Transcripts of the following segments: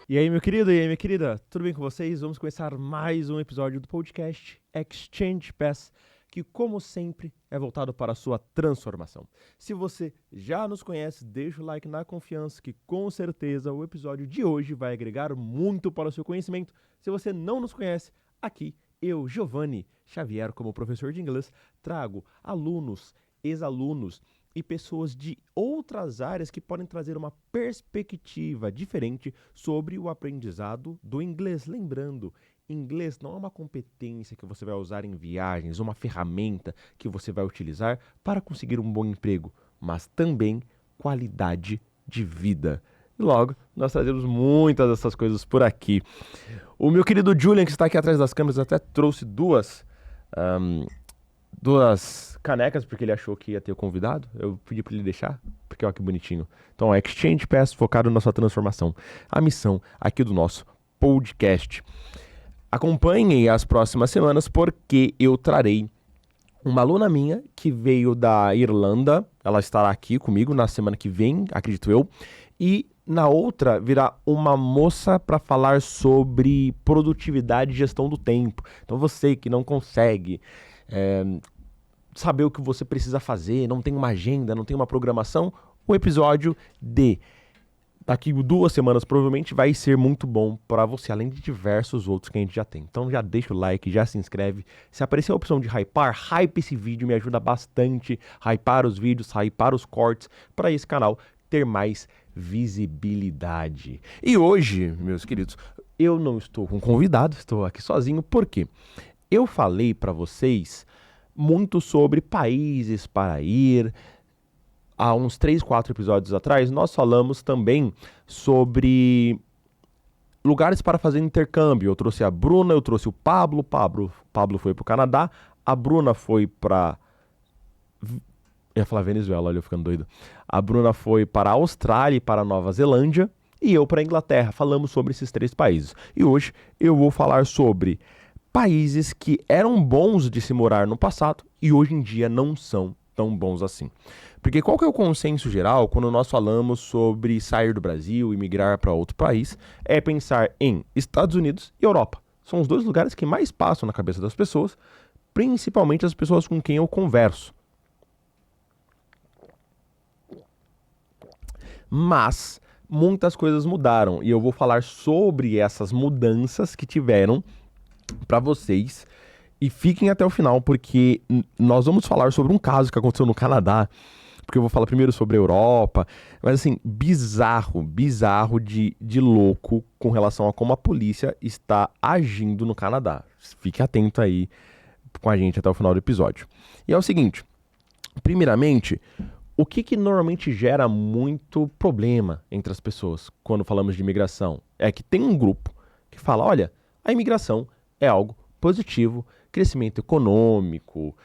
E aí, meu querido, e aí, minha querida, tudo bem com vocês? Vamos começar mais um episódio do podcast Exchange Pass, que, como sempre, é voltado para a sua transformação. Se você já nos conhece, deixa o like na confiança, que com certeza o episódio de hoje vai agregar muito para o seu conhecimento. Se você não nos conhece, aqui eu, Giovanni Xavier, como professor de inglês, trago alunos, ex-alunos e pessoas de outras áreas que podem trazer uma perspectiva diferente sobre o aprendizado do inglês. Lembrando, inglês não é uma competência que você vai usar em viagens, uma ferramenta que você vai utilizar para conseguir um bom emprego, mas também qualidade de vida. E logo, nós trazemos muitas dessas coisas por aqui. O meu querido Julian, que está aqui atrás das câmeras, até trouxe duas canecas, porque ele achou que ia ter o convidado. Eu pedi para ele deixar, porque olha que bonitinho. Então, Exchange Pass focado na sua transformação. A missão aqui do nosso podcast. Acompanhem as próximas semanas, porque eu trarei uma aluna minha que veio da Irlanda. Ela estará aqui comigo na semana que vem, acredito eu. E na outra virá uma moça para falar sobre produtividade e gestão do tempo. Então, você que não consegue saber o que você precisa fazer, não tem uma agenda, não tem uma programação, o episódio daqui 2 semanas provavelmente vai ser muito bom para você, além de diversos outros que a gente já tem. Então já deixa o like, já se inscreve. Se aparecer a opção de hypar, hype esse vídeo, me ajuda bastante. Hypar os vídeos, hypar os cortes, para esse canal ter mais visibilidade. E hoje, meus queridos, eu não estou com convidado, estou aqui sozinho, porque eu falei para vocês muito sobre países para ir. Há uns 3, 4 episódios atrás, nós falamos também sobre lugares para fazer intercâmbio. Eu trouxe a Bruna, eu trouxe o Pablo. Pablo foi para o Canadá. A Bruna foi para... Eu ia falar Venezuela, olha eu ficando doido. A Bruna foi para a Austrália e para a Nova Zelândia. E eu para a Inglaterra. Falamos sobre esses 3 países. E hoje eu vou falar sobre países que eram bons de se morar no passado e hoje em dia não são tão bons assim. Porque qual que é o consenso geral quando nós falamos sobre sair do Brasil e migrar para outro país? É pensar em Estados Unidos e Europa. São os 2 lugares que mais passam na cabeça das pessoas, principalmente as pessoas com quem eu converso. Mas muitas coisas mudaram e eu vou falar sobre essas mudanças que tiveram para vocês, e fiquem até o final, porque nós vamos falar sobre um caso que aconteceu no Canadá, porque eu vou falar primeiro sobre a Europa, mas assim, bizarro de louco com relação a como a polícia está agindo no Canadá. Fique atento aí com a gente até o final do episódio. E é o seguinte, primeiramente, o que normalmente gera muito problema entre as pessoas quando falamos de imigração? É que tem um grupo que fala, olha, a imigração é algo positivo, crescimento econômico,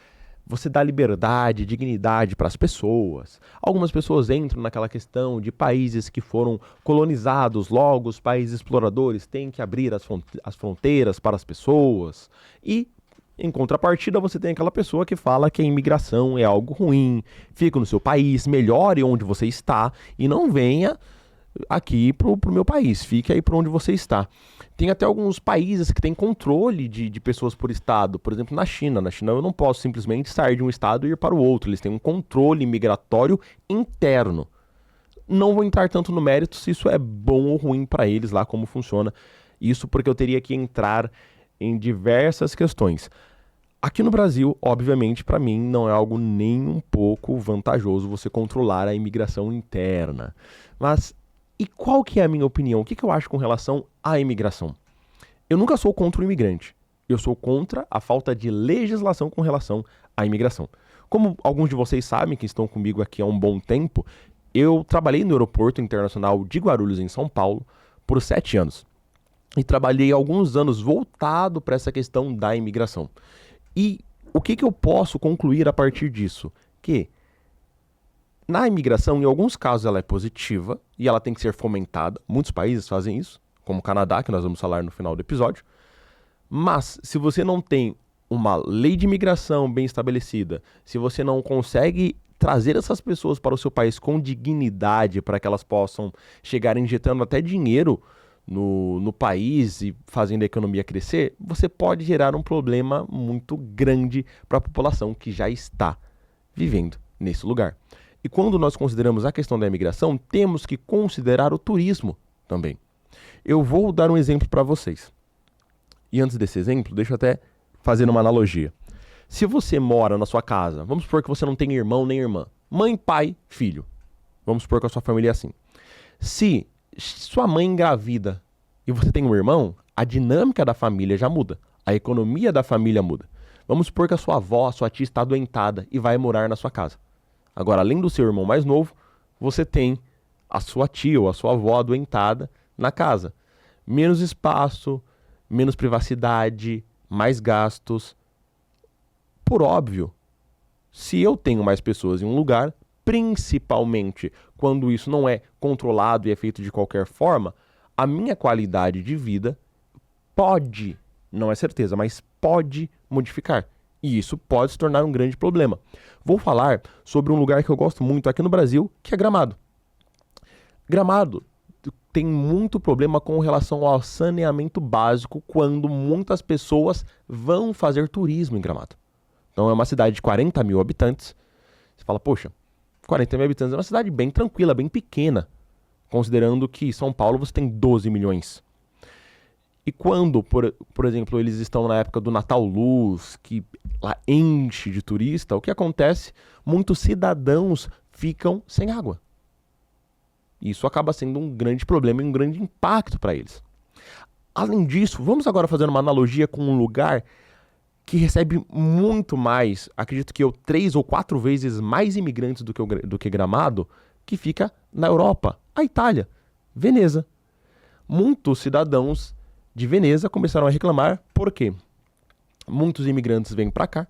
você dá liberdade, dignidade para as pessoas. Algumas pessoas entram naquela questão de países que foram colonizados, logo os países exploradores têm que abrir as fronteiras para as pessoas. E, em contrapartida, você tem aquela pessoa que fala que a imigração é algo ruim, fica no seu país, melhore onde você está e não venha aqui pro meu país, fique aí para onde você está. Tem até alguns países que têm controle de pessoas por estado. Por exemplo, na China. Na China eu não posso simplesmente sair de um estado e ir para o outro. Eles têm um controle migratório interno. Não vou entrar tanto no mérito se isso é bom ou ruim para eles lá, como funciona. Isso porque eu teria que entrar em diversas questões. Aqui no Brasil, obviamente, para mim, não é algo nem um pouco vantajoso você controlar a imigração interna. Mas... e qual que é a minha opinião? O que eu acho com relação à imigração? Eu nunca sou contra o imigrante. Eu sou contra a falta de legislação com relação à imigração. Como alguns de vocês sabem, que estão comigo aqui há um bom tempo, eu trabalhei no Aeroporto Internacional de Guarulhos, em São Paulo, por 7 anos. E trabalhei alguns anos voltado para essa questão da imigração. E o que eu posso concluir a partir disso? Que na imigração, em alguns casos, ela é positiva e ela tem que ser fomentada. Muitos países fazem isso, como o Canadá, que nós vamos falar no final do episódio. Mas, se você não tem uma lei de imigração bem estabelecida, se você não consegue trazer essas pessoas para o seu país com dignidade, para que elas possam chegar injetando até dinheiro no país e fazendo a economia crescer, você pode gerar um problema muito grande para a população que já está vivendo nesse lugar. E quando nós consideramos a questão da imigração, temos que considerar o turismo também. Eu vou dar um exemplo para vocês. E antes desse exemplo, deixa eu até fazer uma analogia. Se você mora na sua casa, vamos supor que você não tem irmão nem irmã, mãe, pai, filho. Vamos supor que a sua família é assim. Se sua mãe engravida e você tem um irmão, a dinâmica da família já muda. A economia da família muda. Vamos supor que a sua avó, a sua tia está adoentada e vai morar na sua casa. Agora, além do seu irmão mais novo, você tem a sua tia ou a sua avó adoentada na casa. Menos espaço, menos privacidade, mais gastos. Por óbvio, se eu tenho mais pessoas em um lugar, principalmente quando isso não é controlado e é feito de qualquer forma, a minha qualidade de vida pode, não é certeza, mas pode modificar. E isso pode se tornar um grande problema. Vou falar sobre um lugar que eu gosto muito aqui no Brasil, que é Gramado. Gramado tem muito problema com relação ao saneamento básico quando muitas pessoas vão fazer turismo em Gramado. Então é uma cidade de 40 mil habitantes. Você fala, poxa, 40 mil habitantes é uma cidade bem tranquila, bem pequena, considerando que São Paulo você tem 12 milhões. E quando, por exemplo, eles estão na época do Natal Luz, que lá enche de turista, o que acontece? Muitos cidadãos ficam sem água. Isso acaba sendo um grande problema e um grande impacto para eles. Além disso, vamos agora fazer uma analogia com um lugar que recebe muito mais, acredito que 3 ou 4 vezes mais imigrantes do que Gramado, que fica na Europa, a Itália, Veneza. Muitos cidadãos de Veneza começaram a reclamar, por quê? Muitos imigrantes vêm para cá,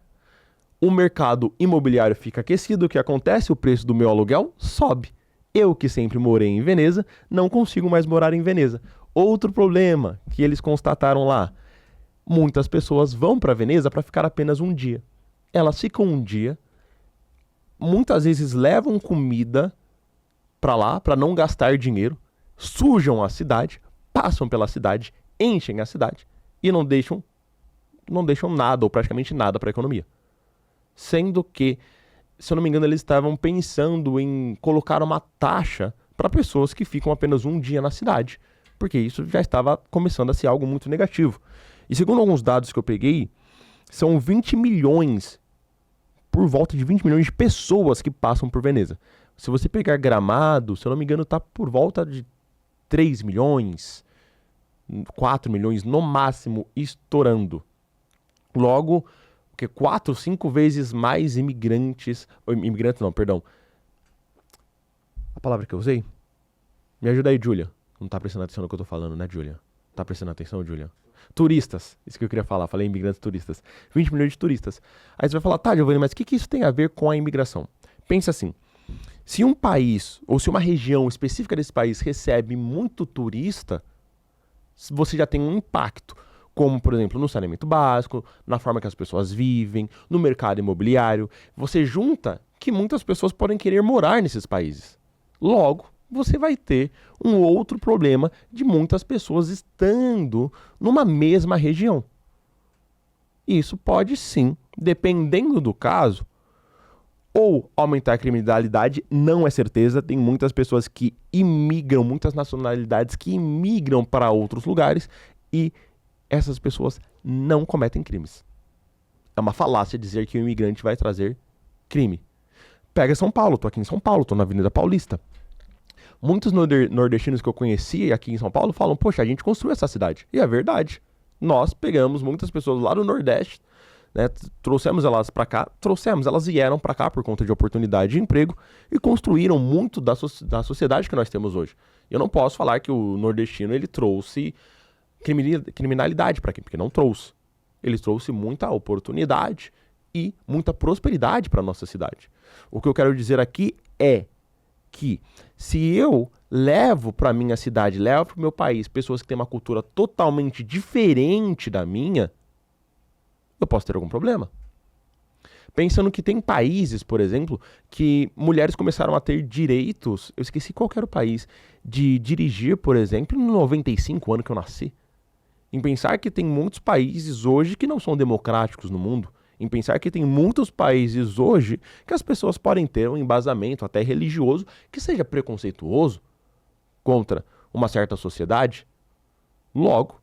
o mercado imobiliário fica aquecido, o que acontece? O preço do meu aluguel sobe. Eu, que sempre morei em Veneza, não consigo mais morar em Veneza. Outro problema que eles constataram lá, muitas pessoas vão para Veneza para ficar apenas um dia. Elas ficam um dia, muitas vezes levam comida para lá, para não gastar dinheiro, sujam a cidade, passam pela cidade, enchem a cidade e não deixam nada ou praticamente nada para a economia. Sendo que, se eu não me engano, eles estavam pensando em colocar uma taxa para pessoas que ficam apenas um dia na cidade, porque isso já estava começando a ser algo muito negativo. E segundo alguns dados que eu peguei, são 20 milhões, por volta de 20 milhões de pessoas que passam por Veneza. Se você pegar Gramado, se eu não me engano, está por volta de 3 milhões, 4 milhões, no máximo, estourando. Logo, porque 4, 5 vezes mais imigrantes não, perdão. A palavra que eu usei? Me ajuda aí, Júlia. Não tá prestando atenção no que eu tô falando, né, Júlia? Tá prestando atenção, Júlia? Turistas, isso que eu queria falar, falei imigrantes turistas. 20 milhões de turistas. Aí você vai falar, tá, Giovanni, mas o que isso tem a ver com a imigração? Pensa assim, se um país, ou se uma região específica desse país recebe muito turista, você já tem um impacto, como, por exemplo, no saneamento básico, na forma que as pessoas vivem, no mercado imobiliário. Você junta que muitas pessoas podem querer morar nesses países. Logo, você vai ter um outro problema de muitas pessoas estando numa mesma região. Isso pode sim, dependendo do caso, ou aumentar a criminalidade, não é certeza, tem muitas pessoas que imigram, muitas nacionalidades que imigram para outros lugares e essas pessoas não cometem crimes. É uma falácia dizer que o imigrante vai trazer crime. Pega São Paulo, tô aqui em São Paulo, tô na Avenida Paulista. Muitos nordestinos que eu conheci aqui em São Paulo falam, poxa, a gente construiu essa cidade. E é verdade. Nós pegamos muitas pessoas lá do Nordeste, né, trouxemos elas para cá, elas vieram para cá por conta de oportunidade de emprego e construíram muito da sociedade que nós temos hoje. Eu não posso falar que o nordestino ele trouxe criminalidade para quem, porque não trouxe. Ele trouxe muita oportunidade e muita prosperidade para a nossa cidade. O que eu quero dizer aqui é que se eu levo para minha cidade, levo para o meu país pessoas que têm uma cultura totalmente diferente da minha, eu posso ter algum problema. Pensando que tem países, por exemplo, que mulheres começaram a ter direitos, eu esqueci qual que era o país, de dirigir, por exemplo, em 95 anos que eu nasci. Em pensar que tem muitos países hoje que não são democráticos no mundo. Em pensar que tem muitos países hoje que as pessoas podem ter um embasamento até religioso que seja preconceituoso contra uma certa sociedade. Logo,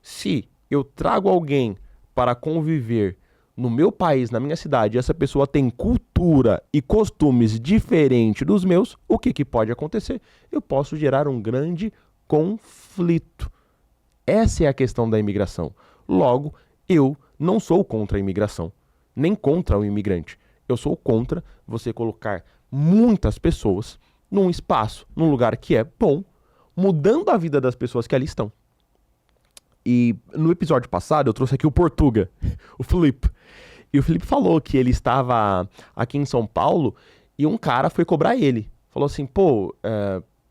se eu trago alguém para conviver no meu país, na minha cidade, e essa pessoa tem cultura e costumes diferentes dos meus, o que pode acontecer? Eu posso gerar um grande conflito. Essa é a questão da imigração. Logo, eu não sou contra a imigração, nem contra o imigrante. Eu sou contra você colocar muitas pessoas num espaço, num lugar que é bom, mudando a vida das pessoas que ali estão. E no episódio passado eu trouxe aqui o Portuga, o Felipe. E o Felipe falou que ele estava aqui em São Paulo e um cara foi cobrar ele. Falou assim, pô,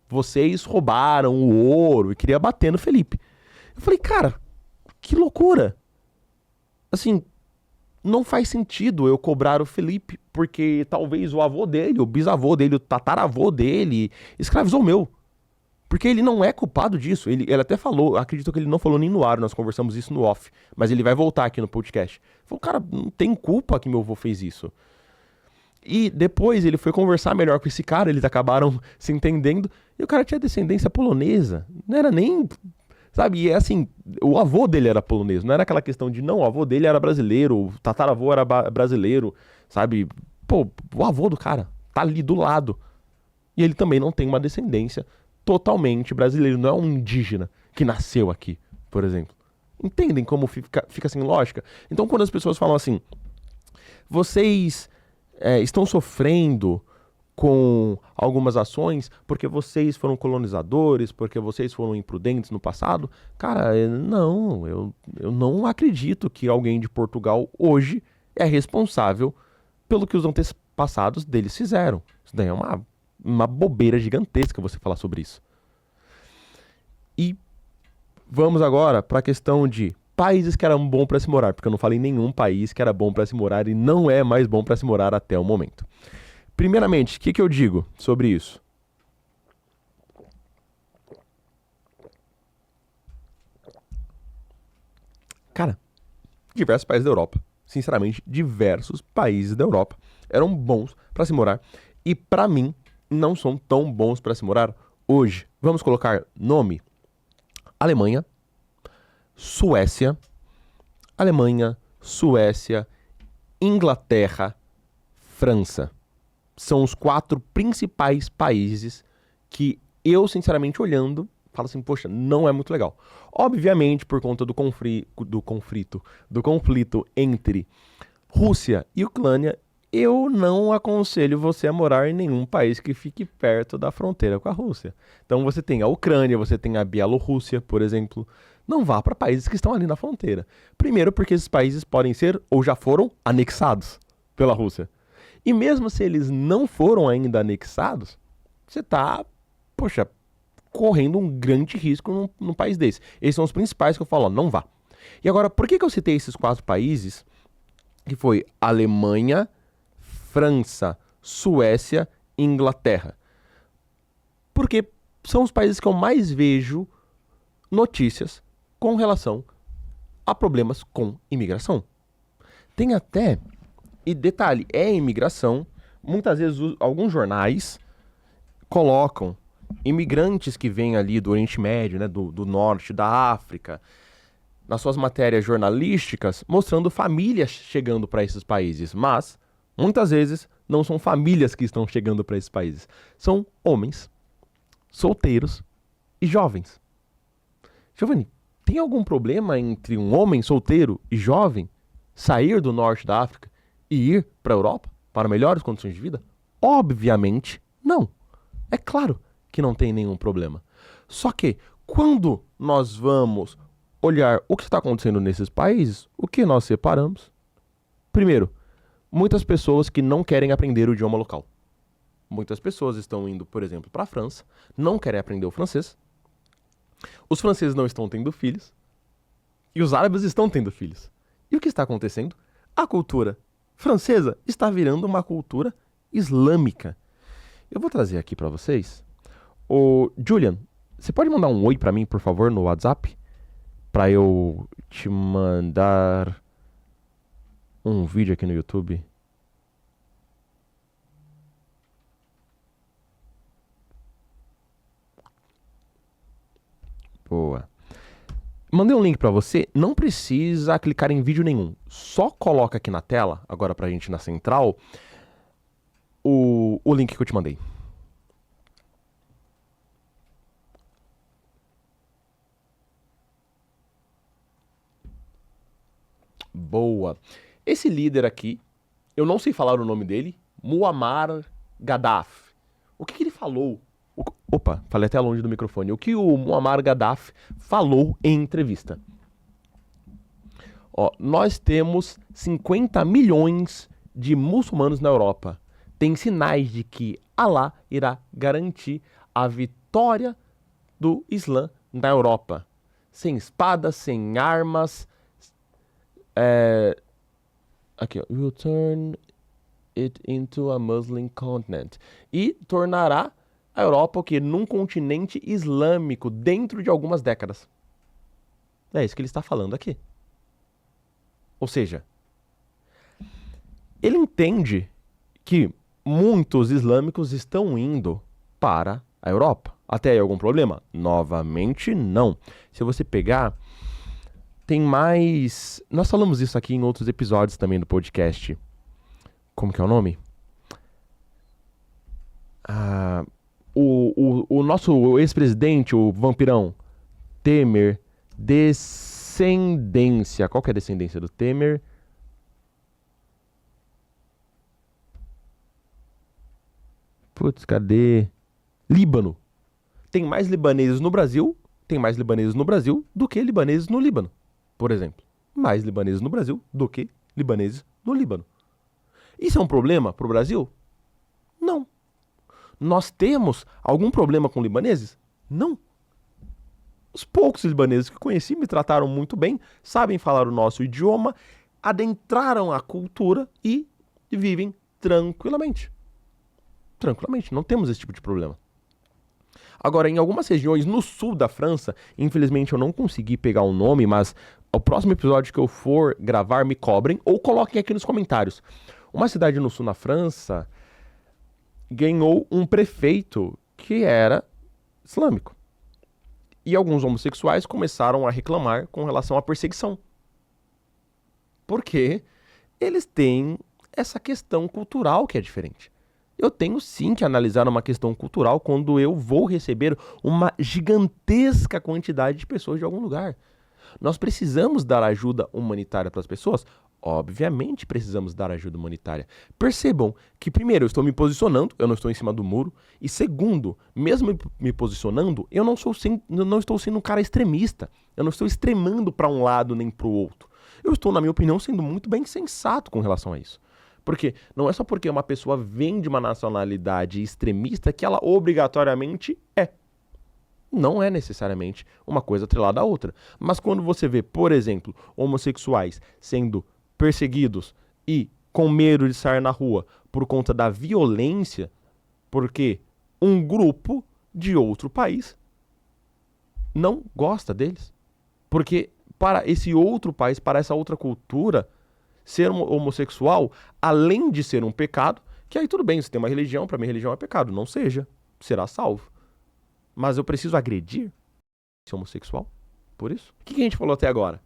vocês roubaram o ouro e queria bater no Felipe. Eu falei, cara, que loucura. Assim, não faz sentido eu cobrar o Felipe porque talvez o avô dele, o bisavô dele, o tataravô dele escravizou o meu. Porque ele não é culpado disso. Ele até falou, acredito que ele não falou nem no ar, nós conversamos isso no off. Mas ele vai voltar aqui no podcast. Falou, cara, não tem culpa que meu avô fez isso. E depois ele foi conversar melhor com esse cara, eles acabaram se entendendo. E o cara tinha descendência polonesa. Não era nem... Sabe, e é assim, o avô dele era polonês. Não era aquela questão de, não, o avô dele era brasileiro, o tataravô era brasileiro, sabe? Pô, o avô do cara tá ali do lado. E ele também não tem uma descendência totalmente brasileiro, não é um indígena que nasceu aqui, por exemplo. Entendem como fica sem lógica? Então, quando as pessoas falam assim, vocês estão sofrendo com algumas ações porque vocês foram colonizadores, porque vocês foram imprudentes no passado, cara, não, eu não acredito que alguém de Portugal hoje é responsável pelo que os antepassados deles fizeram. Isso daí é uma bobeira gigantesca você falar sobre isso. E vamos agora para a questão de países que eram bons para se morar, porque eu não falei nenhum país que era bom para se morar e não é mais bom para se morar até o momento. Primeiramente, o que eu digo sobre isso? Cara, diversos países da Europa, sinceramente, diversos países da Europa eram bons para se morar e para mim não são tão bons para se morar hoje. Vamos colocar nome: Alemanha, Suécia, Inglaterra, França. São os 4 principais países que eu, sinceramente, olhando, falo assim, poxa, não é muito legal. Obviamente, por conta do conflito entre Rússia e Ucrânia, eu não aconselho você a morar em nenhum país que fique perto da fronteira com a Rússia. Então você tem a Ucrânia, você tem a Bielorrússia, por exemplo. Não vá para países que estão ali na fronteira. Primeiro porque esses países podem ser ou já foram anexados pela Rússia. E mesmo se eles não foram ainda anexados, você está, poxa, correndo um grande risco num país desse. Esses são os principais que eu falo, ó, não vá. E agora, por que eu citei esses 4 países? Que foi Alemanha, França, Suécia e Inglaterra. Porque são os países que eu mais vejo notícias com relação a problemas com imigração. Tem até... E detalhe, é imigração. Muitas vezes alguns jornais colocam imigrantes que vêm ali do Oriente Médio, né, do Norte, da África, nas suas matérias jornalísticas, mostrando famílias chegando para esses países. Mas, muitas vezes, não são famílias que estão chegando para esses países. São homens, solteiros e jovens. Giovanni, tem algum problema entre um homem solteiro e jovem sair do Norte da África e ir para a Europa para melhores condições de vida? Obviamente não. É claro que não tem nenhum problema. Só que quando nós vamos olhar o que está acontecendo nesses países, o que nós separamos? Primeiro, muitas pessoas que não querem aprender o idioma local. Muitas pessoas estão indo, por exemplo, para a França, não querem aprender o francês. Os franceses não estão tendo filhos e os árabes estão tendo filhos. E o que está acontecendo? A cultura francesa está virando uma cultura islâmica. Eu vou trazer aqui para vocês. Ô, Julian, você pode mandar um oi para mim, por favor, no WhatsApp? Para eu te mandar um vídeo aqui no YouTube. Boa. Mandei um link para você, não precisa clicar em vídeo nenhum. Só coloca aqui na tela, agora pra gente na central, o link que eu te mandei. Boa. Esse líder aqui, eu não sei falar o nome dele, Muammar Gaddafi. O que ele falou? Opa, falei até longe do microfone. O que o Muammar Gaddafi falou em entrevista? Ó, nós temos 50 milhões de muçulmanos na Europa. Tem sinais de que Alá irá garantir a vitória do Islã na Europa. Sem espadas, sem armas. Aqui, ó. Will turn it into a Muslim continent. E tornará a Europa o quê? Num continente islâmico dentro de algumas décadas. É isso que ele está falando aqui. Ou seja, ele entende que muitos islâmicos estão indo para a Europa. Até aí algum problema? Novamente, não. Se você pegar, tem mais... Nós falamos isso aqui em outros episódios também do podcast. Como que é o nome? O nosso ex-presidente, o vampirão, Temer, descendência. Qual que é a descendência do Temer? Putz, cadê? Líbano. Tem mais libaneses no Brasil, do que libaneses no Líbano, por exemplo. Mais libaneses no Brasil do que libaneses no Líbano. Isso é um problema para o Brasil? Não. Nós temos algum problema com libaneses? Não. Os poucos libaneses que conheci me trataram muito bem, sabem falar o nosso idioma, adentraram a cultura e vivem tranquilamente. Tranquilamente, não temos esse tipo de problema. Agora, em algumas regiões no sul da França, infelizmente eu não consegui pegar o nome, mas o próximo episódio que eu for gravar, me cobrem ou coloquem aqui nos comentários. Uma cidade no sul da França ganhou um prefeito que era islâmico. E alguns homossexuais começaram a reclamar com relação à perseguição. Porque eles têm essa questão cultural que é diferente. Eu tenho sim que analisar uma questão cultural quando eu vou receber uma gigantesca quantidade de pessoas de algum lugar. Nós precisamos dar ajuda humanitária para as pessoas? Obviamente precisamos dar ajuda humanitária. Percebam que, primeiro, eu estou me posicionando, eu não estou em cima do muro. E segundo, mesmo me posicionando, eu não estou sendo um cara extremista. Eu não estou extremando para um lado nem para o outro. Eu estou, na minha opinião, sendo muito bem sensato com relação a isso. Porque não é só porque uma pessoa vem de uma nacionalidade extremista que ela obrigatoriamente é. Não é necessariamente uma coisa atrelada à outra. Mas quando você vê, por exemplo, homossexuais sendo perseguidos e com medo de sair na rua por conta da violência, porque um grupo de outro país não gosta deles. Porque para esse outro país, para essa outra cultura, ser homossexual, além de ser um pecado, que aí tudo bem, se tem uma religião, para mim religião é pecado, não seja, será salvo. Mas eu preciso agredir esse homossexual? Por isso? O que a gente falou até agora?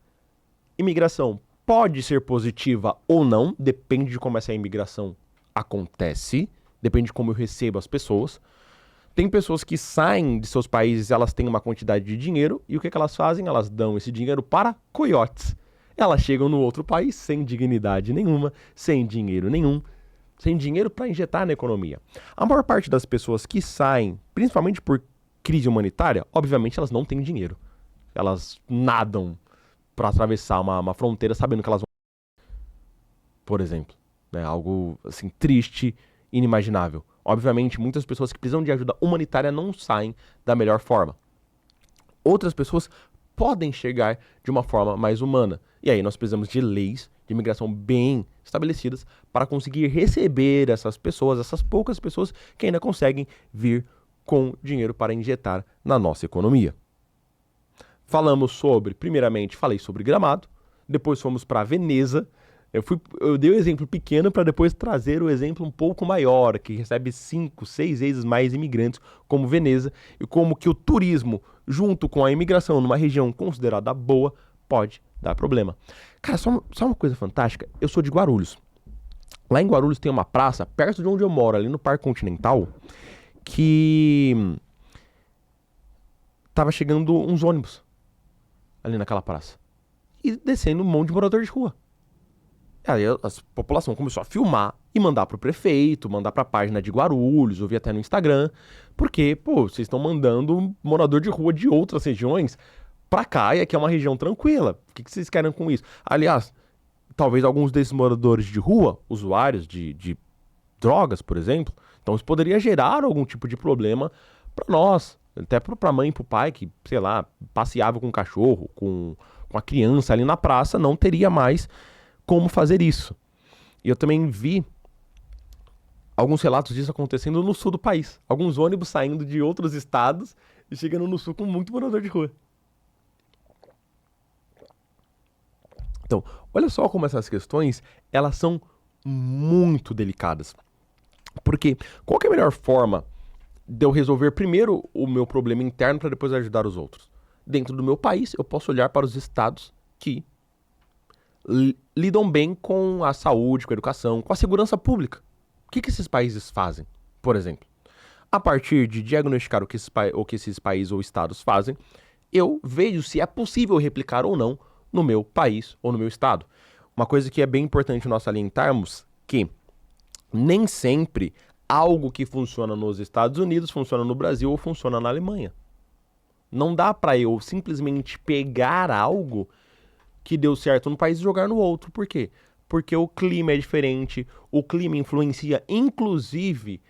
Imigração pode ser positiva ou não, depende de como essa imigração acontece, depende de como eu recebo as pessoas. Tem pessoas que saem de seus países, elas têm uma quantidade de dinheiro, e o que elas fazem? Elas dão esse dinheiro para coiotes. Elas chegam no outro país sem dignidade nenhuma, sem dinheiro nenhum, sem dinheiro para injetar na economia. A maior parte das pessoas que saem, principalmente por crise humanitária, obviamente elas não têm dinheiro. Elas nadam para atravessar uma fronteira sabendo que elas vão... Por exemplo, né, algo assim triste, inimaginável. Obviamente, muitas pessoas que precisam de ajuda humanitária não saem da melhor forma. Outras pessoas podem chegar de uma forma mais humana. E aí nós precisamos de leis de imigração bem estabelecidas para conseguir receber essas pessoas, essas poucas pessoas que ainda conseguem vir com dinheiro para injetar na nossa economia. Primeiramente, falei sobre Gramado, depois fomos para Veneza. Eu dei o exemplo pequeno para depois trazer o exemplo um pouco maior, que recebe 5, 6 vezes mais imigrantes, como Veneza, e como que o turismo, junto com a imigração numa região considerada boa, pode dar problema. Cara, só uma coisa fantástica, eu sou de Guarulhos. Lá em Guarulhos tem uma praça, perto de onde eu moro, ali no Parque Continental, que tava chegando uns ônibus ali naquela praça. E descendo um monte de morador de rua. Aí a população começou a filmar e mandar pro prefeito, mandar pra página de Guarulhos, eu vi até no Instagram, porque, vocês estão mandando morador de rua de outras regiões pra cá, e aqui é uma região tranquila. O que vocês querem com isso? Aliás, talvez alguns desses moradores de rua, usuários de drogas, por exemplo, então isso poderia gerar algum tipo de problema pra nós, até pra mãe e pro pai, que, sei lá, passeava com um cachorro, com a criança ali na praça, não teria mais como fazer isso. E eu também vi alguns relatos disso acontecendo no sul do país. Alguns ônibus saindo de outros estados e chegando no sul com muito morador de rua. Então, olha só como essas questões, elas são muito delicadas. Porque qual que é a melhor forma de eu resolver primeiro o meu problema interno para depois ajudar os outros? Dentro do meu país, eu posso olhar para os estados que lidam bem com a saúde, com a educação, com a segurança pública. O que esses países fazem, por exemplo? A partir de diagnosticar o que esses países ou estados fazem, eu vejo se é possível replicar ou não no meu país ou no meu estado. Uma coisa que é bem importante nós salientarmos, que nem sempre algo que funciona nos Estados Unidos funciona no Brasil ou funciona na Alemanha. Não dá para eu simplesmente pegar algo que deu certo num país e jogar no outro. Por quê? Porque o clima é diferente, o clima influencia, inclusive,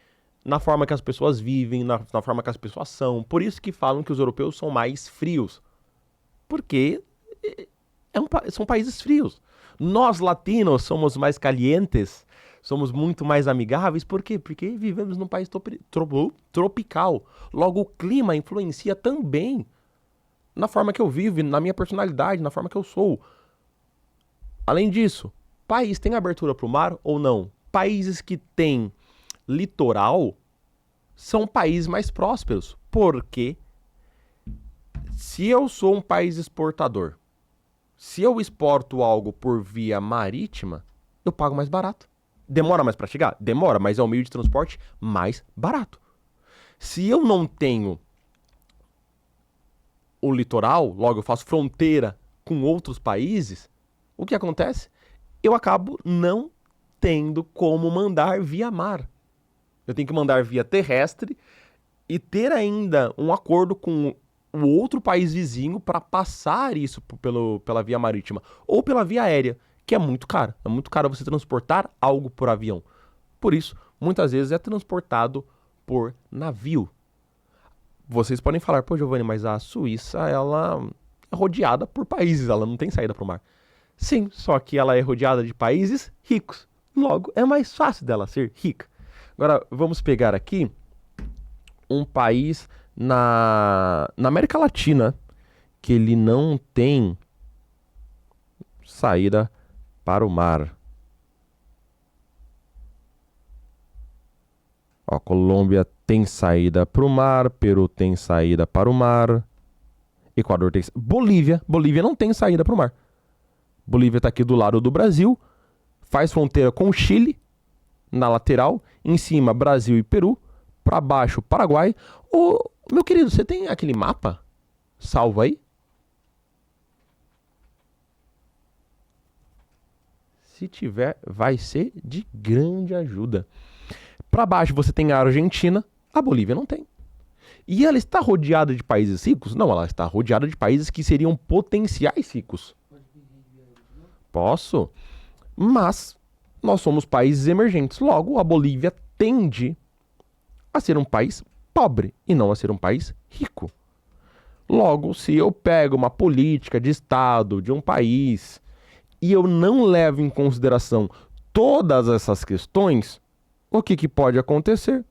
na forma que as pessoas vivem, na forma que as pessoas são. Por isso que falam que os europeus são mais frios. Porque são países frios. Nós, latinos, somos mais calientes, somos muito mais amigáveis. Por quê? Porque vivemos num país tropical. Logo, o clima influencia também na forma que eu vivo, na minha personalidade, na forma que eu sou. Além disso, país tem abertura para o mar ou não? Países que têm litoral são países mais prósperos. Porque se eu sou um país exportador, se eu exporto algo por via marítima, eu pago mais barato. Demora mais para chegar? Demora, mas é o meio de transporte mais barato. Se eu não tenho o litoral, logo eu faço fronteira com outros países, o que acontece? Eu acabo não tendo como mandar via mar. Eu tenho que mandar via terrestre e ter ainda um acordo com o outro país vizinho para passar isso pela via marítima ou pela via aérea, que é muito caro. É muito caro você transportar algo por avião. Por isso, muitas vezes é transportado por navio. Vocês podem falar, Giovanni, mas a Suíça, ela é rodeada por países, ela não tem saída para o mar. Sim, só que ela é rodeada de países ricos. Logo, é mais fácil dela ser rica. Agora, vamos pegar aqui um país na América Latina que ele não tem saída para o mar. Ó, Colômbia tem saída para o mar, Peru tem saída para o mar, Equador tem... Bolívia não tem saída para o mar. Bolívia está aqui do lado do Brasil, faz fronteira com o Chile, na lateral, em cima Brasil e Peru, para baixo Paraguai. Ô, meu querido, você tem aquele mapa salvo aí? Se tiver, vai ser de grande ajuda. Para baixo você tem a Argentina, a Bolívia não tem. E ela está rodeada de países ricos? Não, ela está rodeada de países que seriam potenciais ricos. Posso, mas nós somos países emergentes. Logo, a Bolívia tende a ser um país pobre e não a ser um país rico. Logo, se eu pego uma política de Estado de um país e eu não levo em consideração todas essas questões, o que pode acontecer?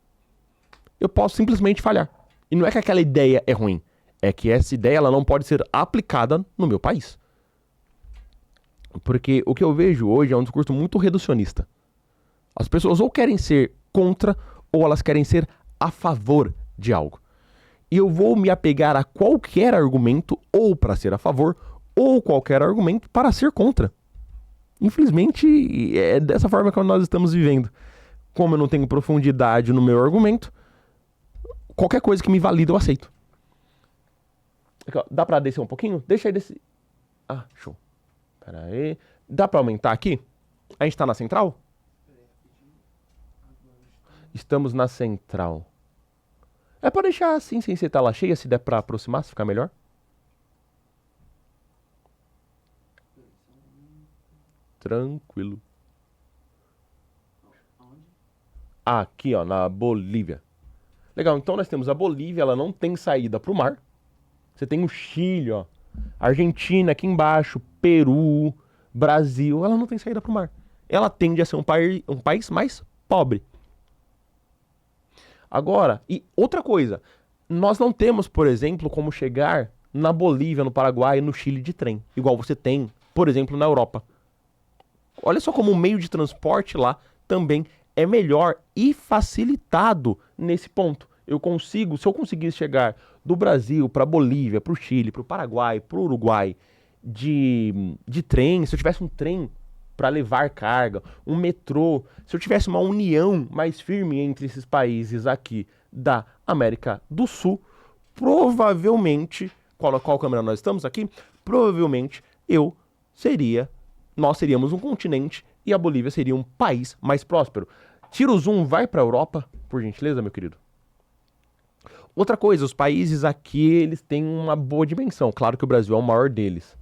Eu posso simplesmente falhar. E não é que aquela ideia é ruim, é que essa ideia ela não pode ser aplicada no meu país. Porque o que eu vejo hoje é um discurso muito reducionista. As pessoas ou querem ser contra ou elas querem ser a favor de algo. E eu vou me apegar a qualquer argumento ou para ser a favor ou qualquer argumento para ser contra. Infelizmente, é dessa forma que nós estamos vivendo. Como eu não tenho profundidade no meu argumento, qualquer coisa que me valida eu aceito. Aqui, ó, dá pra descer um pouquinho? Deixa aí descer. Ah, show. Pera aí. Dá pra aumentar aqui? A gente tá na central? Estamos na central. É pra deixar assim, sem ser tela cheia, se der pra aproximar, se ficar melhor. Tranquilo. Aqui, ó, na Bolívia. Legal, então nós temos a Bolívia, ela não tem saída pro mar. Você tem o Chile, ó. Argentina aqui embaixo, Peru, Brasil, ela não tem saída pro mar. Ela tende a ser um país mais pobre. Agora, e outra coisa, nós não temos, por exemplo, como chegar na Bolívia, no Paraguai, no Chile de trem, igual você tem, por exemplo, na Europa. Olha só como o meio de transporte lá também é melhor e facilitado nesse ponto. Eu consigo, se eu conseguir chegar do Brasil para Bolívia, para o Chile, para o Paraguai, para o Uruguai, de trem, se eu tivesse um trem para levar carga, um metrô, se eu tivesse uma união mais firme entre esses países aqui da América do Sul, provavelmente, qual câmera nós estamos aqui? Provavelmente nós seríamos um continente e a Bolívia seria um país mais próspero. Tira o zoom, vai para a Europa, por gentileza, meu querido. Outra coisa, os países aqui, eles têm uma boa dimensão. Claro que o Brasil é o maior deles.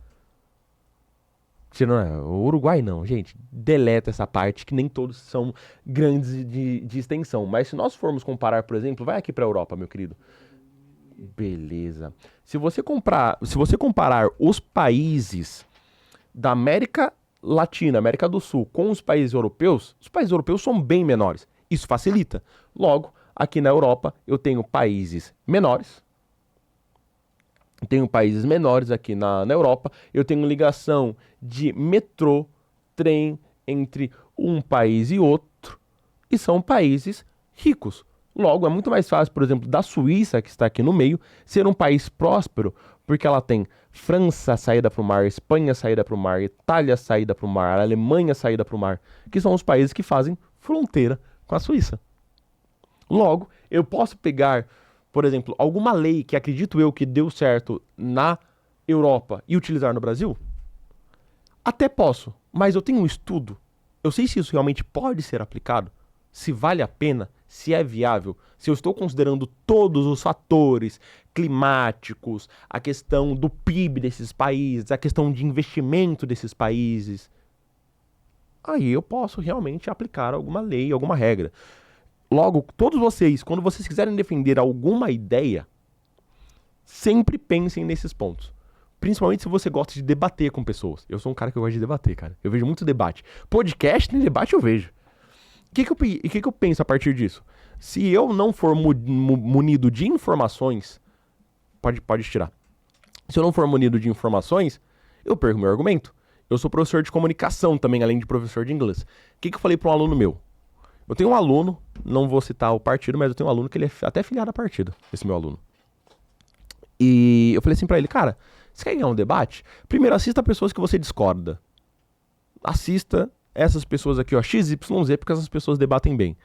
O Uruguai não, gente. Deleta essa parte, que nem todos são grandes de extensão. Mas se nós formos comparar, por exemplo, vai aqui para a Europa, meu querido. Beleza. Se você comparar os países da América Latina, América do Sul, com os países europeus são bem menores. Isso facilita. Logo, aqui na Europa, eu tenho países menores. Tenho países menores aqui na Europa. Eu tenho ligação de metrô, trem entre um país e outro. E são países ricos. Logo, é muito mais fácil, por exemplo, da Suíça, que está aqui no meio, ser um país próspero, porque ela tem França saída para o mar, Espanha saída para o mar, Itália saída para o mar, Alemanha saída para o mar, que são os países que fazem fronteira com a Suíça. Logo, eu posso pegar, por exemplo, alguma lei que acredito eu que deu certo na Europa e utilizar no Brasil? Até posso, mas eu tenho um estudo. Eu sei se isso realmente pode ser aplicado, se vale a pena, se é viável, se eu estou considerando todos os fatores climáticos, a questão do PIB desses países, a questão de investimento desses países. Aí eu posso realmente aplicar alguma lei, alguma regra. Logo, todos vocês, quando vocês quiserem defender alguma ideia, sempre pensem nesses pontos. Principalmente se você gosta de debater com pessoas. Eu sou um cara que gosta de debater, cara. Eu vejo muito debate. Podcast nem debate eu vejo. O que eu penso a partir disso? Se eu não for munido de informações, pode tirar. Se eu não for munido de informações, eu perco meu argumento. Eu sou professor de comunicação também, além de professor de inglês. O que eu falei para um aluno meu? Eu tenho um aluno, não vou citar o partido, mas eu tenho um aluno que ele é até filiado à partido, esse meu aluno. E eu falei assim pra ele, cara, você quer ganhar um debate? Primeiro, assista pessoas que você discorda. Assista essas pessoas aqui, ó, XYZ, porque essas pessoas debatem bem.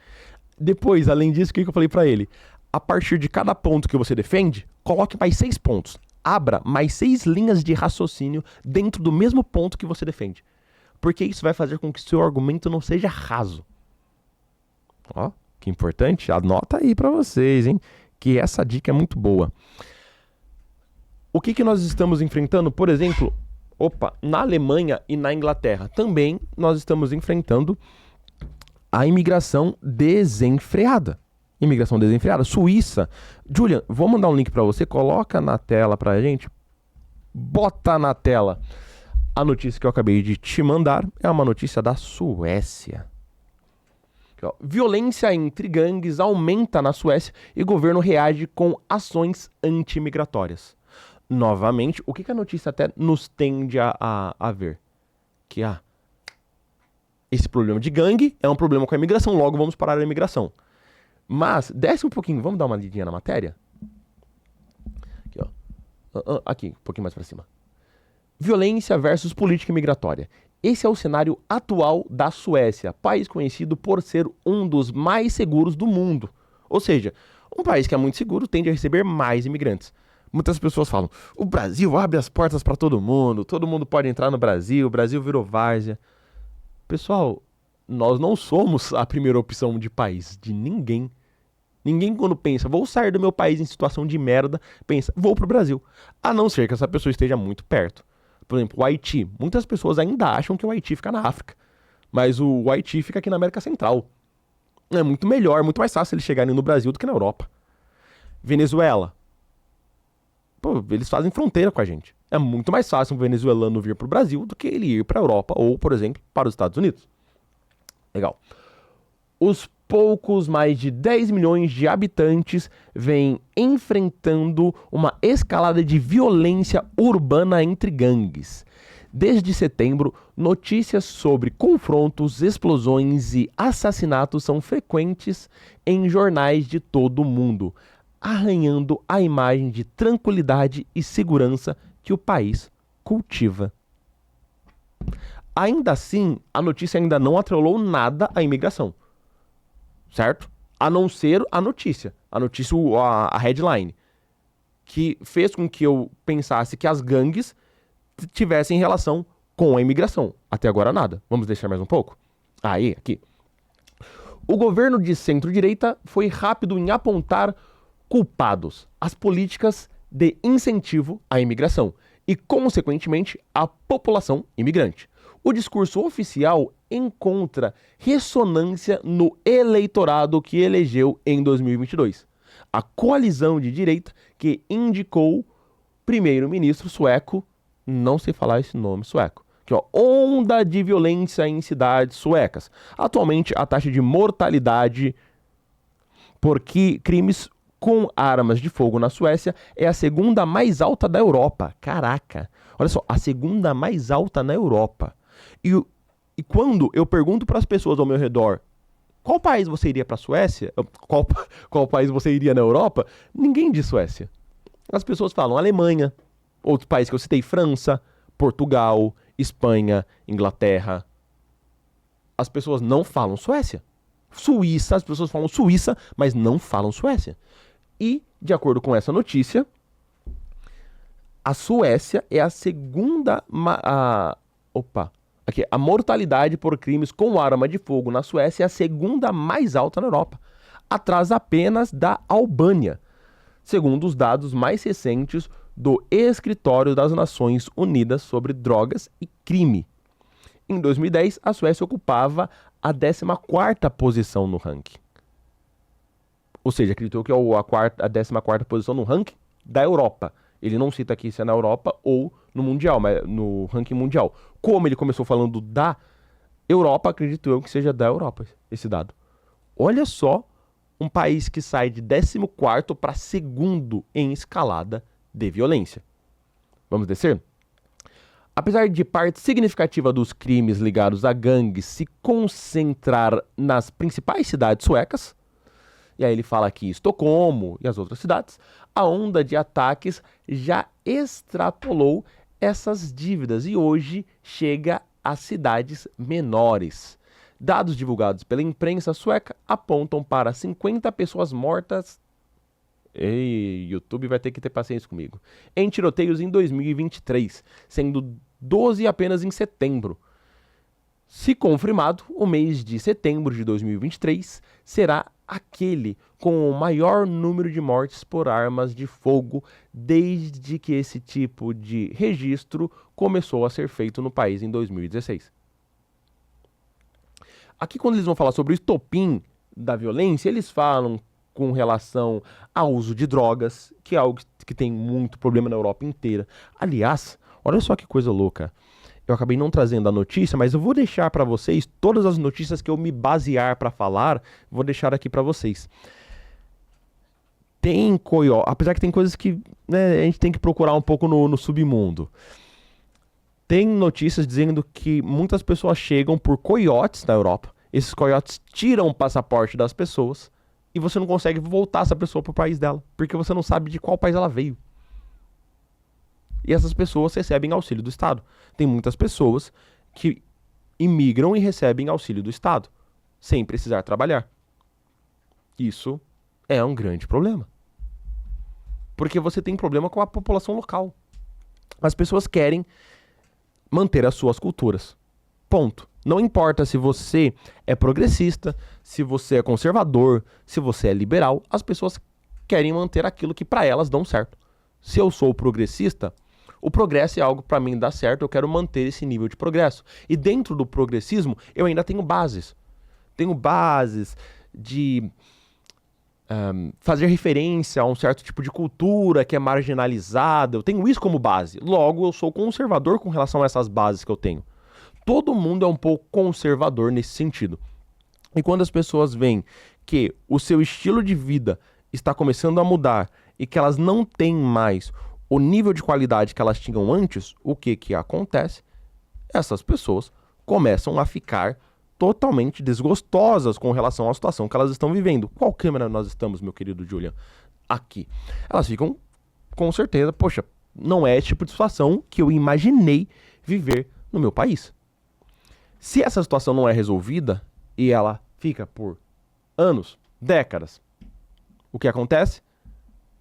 Depois, além disso, o que eu falei pra ele? A partir de cada ponto que você defende, coloque mais 6 pontos. Abra mais 6 linhas de raciocínio dentro do mesmo ponto que você defende. Porque isso vai fazer com que seu argumento não seja raso. Ó, que importante. Anota aí pra vocês, hein? Que essa dica é muito boa. O que nós estamos enfrentando, por exemplo, na Alemanha e na Inglaterra? Também nós estamos enfrentando a imigração desenfreada. Imigração desenfreada. Suíça. Julian, vou mandar um link pra você. Coloca na tela pra gente. Bota na tela A notícia que eu acabei de te mandar é uma notícia da Suécia. Aqui, ó. Violência entre gangues aumenta na Suécia e governo reage com ações antimigratórias. Novamente, o que a notícia até nos tende a ver? Que esse problema de gangue é um problema com a imigração, logo vamos parar a imigração. Mas, desce um pouquinho, vamos dar uma lidinha na matéria? Aqui, ó. Aqui, um pouquinho mais pra cima. Violência versus política migratória. Esse é o cenário atual da Suécia, país conhecido por ser um dos mais seguros do mundo. Ou seja, um país que é muito seguro tende a receber mais imigrantes. Muitas pessoas falam, o Brasil abre as portas para todo mundo pode entrar no Brasil, o Brasil virou várzea. Pessoal, nós não somos a primeira opção de país, de ninguém. Ninguém quando pensa, vou sair do meu país em situação de merda, pensa, vou pro Brasil. A não ser que essa pessoa esteja muito perto. Por exemplo, o Haiti. Muitas pessoas ainda acham que o Haiti fica na África. Mas o Haiti fica aqui na América Central. É muito melhor, muito mais fácil eles chegarem no Brasil do que na Europa. Venezuela. Pô, eles fazem fronteira com a gente. É muito mais fácil um venezuelano vir pro Brasil do que ele ir pra Europa ou, por exemplo, para os Estados Unidos. Legal. Os poucos mais de 10 milhões de habitantes vêm enfrentando uma escalada de violência urbana entre gangues. Desde setembro, notícias sobre confrontos, explosões e assassinatos são frequentes em jornais de todo o mundo, arranhando a imagem de tranquilidade e segurança que o país cultiva. Ainda assim, a notícia ainda não atrelou nada à imigração. Certo? A não ser a notícia, a headline, que fez com que eu pensasse que as gangues tivessem relação com a imigração. Até agora nada. Vamos deixar mais um pouco? Aí, aqui. O governo de centro-direita foi rápido em apontar culpados, as políticas de incentivo à imigração e, consequentemente, a população imigrante. O discurso oficial encontra ressonância no eleitorado que elegeu em 2022. A coalizão de direita que indicou primeiro-ministro sueco, não sei falar esse nome sueco, que onda de violência em cidades suecas. Atualmente, a taxa de mortalidade por crimes com armas de fogo na Suécia é a segunda mais alta da Europa. Caraca! Olha só, a segunda mais alta na Europa. E quando eu pergunto para as pessoas ao meu redor qual país você iria para a Suécia, qual país você iria na Europa, ninguém diz Suécia. As pessoas falam Alemanha, outros países que eu citei, França, Portugal, Espanha, Inglaterra. As pessoas não falam Suécia. Suíça, as pessoas falam Suíça, mas não falam Suécia. E, de acordo com essa notícia, a Suécia é a segunda... A mortalidade por crimes com arma de fogo na Suécia é a segunda mais alta na Europa, atrás apenas da Albânia, segundo os dados mais recentes do Escritório das Nações Unidas sobre Drogas e Crime. Em 2010, a Suécia ocupava a 14ª posição no ranking. Ou seja, acreditou que é a 14ª posição no ranking da Europa. Ele não cita aqui se é na Europa ou no Mundial, mas no ranking mundial. Como ele começou falando da Europa, acredito eu que seja da Europa esse dado. Olha só, um país que sai de 14º para segundo em escalada de violência. Vamos descer? Apesar de parte significativa dos crimes ligados a gangues se concentrar nas principais cidades suecas, e aí ele fala aqui Estocolmo e as outras cidades, a onda de ataques já extrapolou essas dívidas e hoje chega a cidades menores. Dados divulgados pela imprensa sueca apontam para 50 pessoas mortas. Ei, YouTube vai ter que ter paciência comigo. Em tiroteios em 2023, sendo 12 apenas em setembro. Se confirmado, o mês de setembro de 2023 será aquele com o maior número de mortes por armas de fogo desde que esse tipo de registro começou a ser feito no país em 2016. Aqui, quando eles vão falar sobre o estopim da violência, eles falam com relação ao uso de drogas, que é algo que tem muito problema na Europa inteira. Aliás, olha só que coisa louca. eu acabei não trazendo a notícia, mas eu vou deixar para vocês todas as notícias que eu me basear para falar, vou deixar aqui para vocês. Tem coiote, apesar que tem coisas que, né, a gente tem que procurar um pouco no submundo. Tem notícias dizendo que muitas pessoas chegam por coiotes na Europa. Esses coiotes tiram o passaporte das pessoas e você não consegue voltar essa pessoa pro país dela, porque você não sabe de qual país ela veio. E essas pessoas recebem auxílio do Estado. Tem muitas pessoas que imigram e recebem auxílio do Estado, sem precisar trabalhar. Isso é um grande problema. Porque você tem problema com a população local. As pessoas querem manter as suas culturas. Ponto. Não importa se você é progressista, se você é conservador, se você é liberal, as pessoas querem manter aquilo que para elas dão certo. Se eu sou progressista, o progresso é algo para mim dar certo, eu quero manter esse nível de progresso. E dentro do progressismo, eu ainda tenho bases. Tenho bases de fazer referência a um certo tipo de cultura que é marginalizada. Eu tenho isso como base. Logo, eu sou conservador com relação a essas bases que eu tenho. Todo mundo é um pouco conservador nesse sentido. E quando as pessoas veem que o seu estilo de vida está começando a mudar e que elas não têm mais o nível de qualidade que elas tinham antes, o que acontece? Essas pessoas começam a ficar totalmente desgostosas com relação à situação que elas estão vivendo. Qual câmera nós estamos, meu querido Julian? Aqui. Elas ficam, com certeza, poxa, não é esse tipo de situação que eu imaginei viver no meu país. Se essa situação não é resolvida e ela fica por anos, décadas, o que acontece?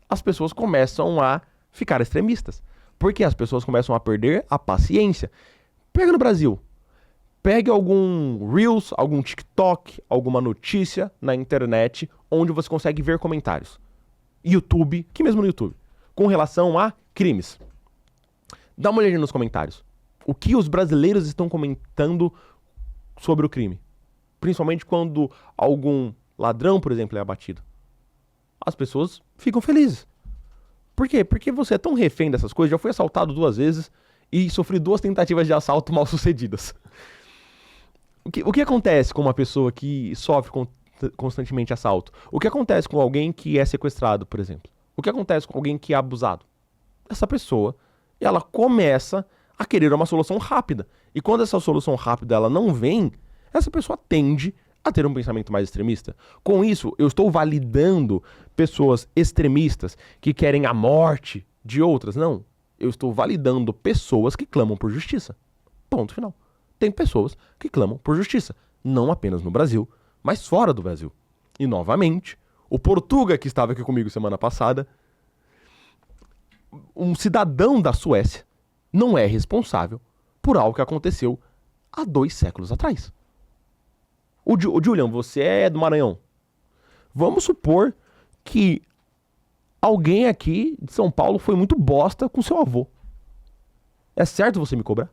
As pessoas começam a ficar extremistas. Porque as pessoas começam a perder a paciência. Pega no Brasil. Pegue algum Reels, algum TikTok, alguma notícia na internet onde você consegue ver comentários. YouTube, aqui mesmo no YouTube, com relação a crimes. Dá uma olhadinha nos comentários. O que os brasileiros estão comentando sobre o crime? Principalmente quando algum ladrão, por exemplo, é abatido. As pessoas ficam felizes. Por quê? Porque você é tão refém dessas coisas, já foi assaltado 2 vezes e sofri 2 tentativas de assalto mal sucedidas. O que acontece com uma pessoa que sofre constantemente assalto? O que acontece com alguém que é sequestrado, por exemplo? O que acontece com alguém que é abusado? Essa pessoa, ela começa a querer uma solução rápida. E quando essa solução rápida ela não vem, essa pessoa tende a ter um pensamento mais extremista. Com isso, eu estou validando pessoas extremistas que querem a morte de outras. Não. Eu estou validando pessoas que clamam por justiça. Ponto final. Tem pessoas que clamam por justiça. Não apenas no Brasil, mas fora do Brasil. E, novamente, o Portuga, que estava aqui comigo semana passada, um cidadão da Suécia, não é responsável por algo que aconteceu há 2 séculos atrás. O Julian, você é do Maranhão. Vamos supor que alguém aqui de São Paulo foi muito bosta com seu avô. É certo você me cobrar?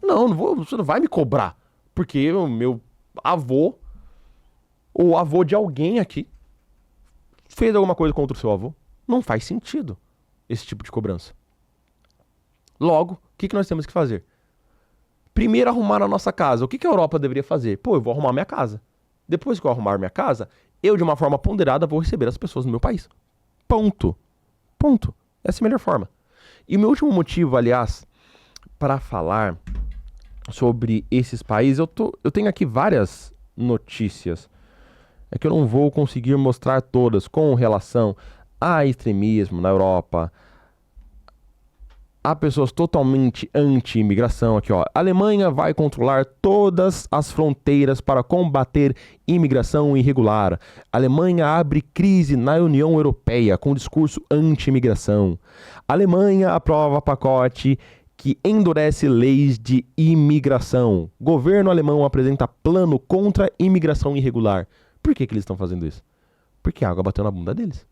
Não vou, você não vai me cobrar. Porque o meu avô, ou o avô de alguém aqui, fez alguma coisa contra o seu avô. Não faz sentido esse tipo de cobrança. Logo, o que nós temos que fazer? Primeiro, arrumar a nossa casa. O que a Europa deveria fazer? Pô, eu vou arrumar minha casa. Depois que eu arrumar minha casa, eu, de uma forma ponderada, vou receber as pessoas no meu país. Ponto. Ponto. Essa é a melhor forma. E o meu último motivo, aliás, para falar sobre esses países, eu tenho aqui várias notícias. É que eu não vou conseguir mostrar todas com relação a extremismo na Europa. Há pessoas totalmente anti-imigração aqui, ó. A Alemanha vai controlar todas as fronteiras para combater imigração irregular. A Alemanha abre crise na União Europeia com discurso anti-imigração. A Alemanha aprova pacote que endurece leis de imigração. Governo alemão apresenta plano contra imigração irregular. Por que eles estão fazendo isso? Porque a água bateu na bunda deles.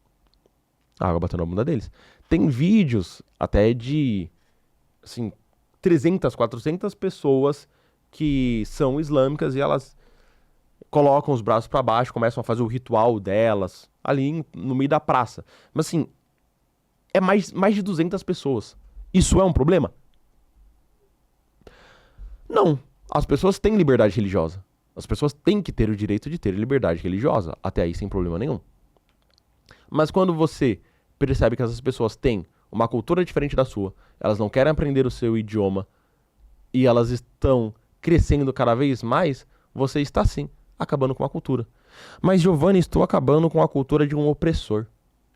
A água bateu na bunda deles. Tem vídeos até de, assim, 300, 400 pessoas que são islâmicas e elas colocam os braços para baixo, começam a fazer o ritual delas ali no meio da praça. Mas, assim, é mais de 200 pessoas. Isso é um problema? Não. As pessoas têm liberdade religiosa. As pessoas têm que ter o direito de ter liberdade religiosa. Até aí sem problema nenhum. Mas quando você percebe que essas pessoas têm uma cultura diferente da sua, elas não querem aprender o seu idioma e elas estão crescendo cada vez mais, você está sim acabando com a cultura. Mas, Giovanni, estou acabando com a cultura de um opressor.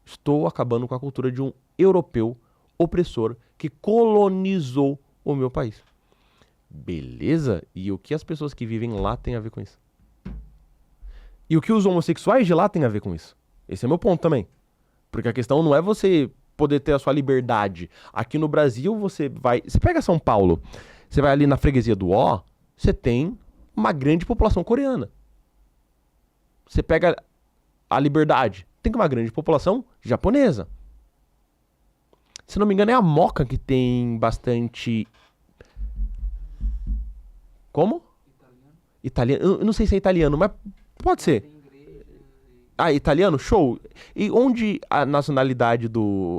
Estou acabando com a cultura de um europeu opressor que colonizou o meu país. Beleza? E o que as pessoas que vivem lá têm a ver com isso? E o que os homossexuais de lá têm a ver com isso? Esse é meu ponto também. Porque a questão não é você poder ter a sua liberdade. Aqui no Brasil, você vai... Você pega São Paulo, você vai ali na freguesia do Ó, você tem uma grande população coreana. Você pega a Liberdade, tem uma grande população japonesa. Se não me engano, é a Moca que tem bastante... Como? Italiano. Eu não sei se é italiano, mas pode ser. Ah, italiano? Show. E onde a nacionalidade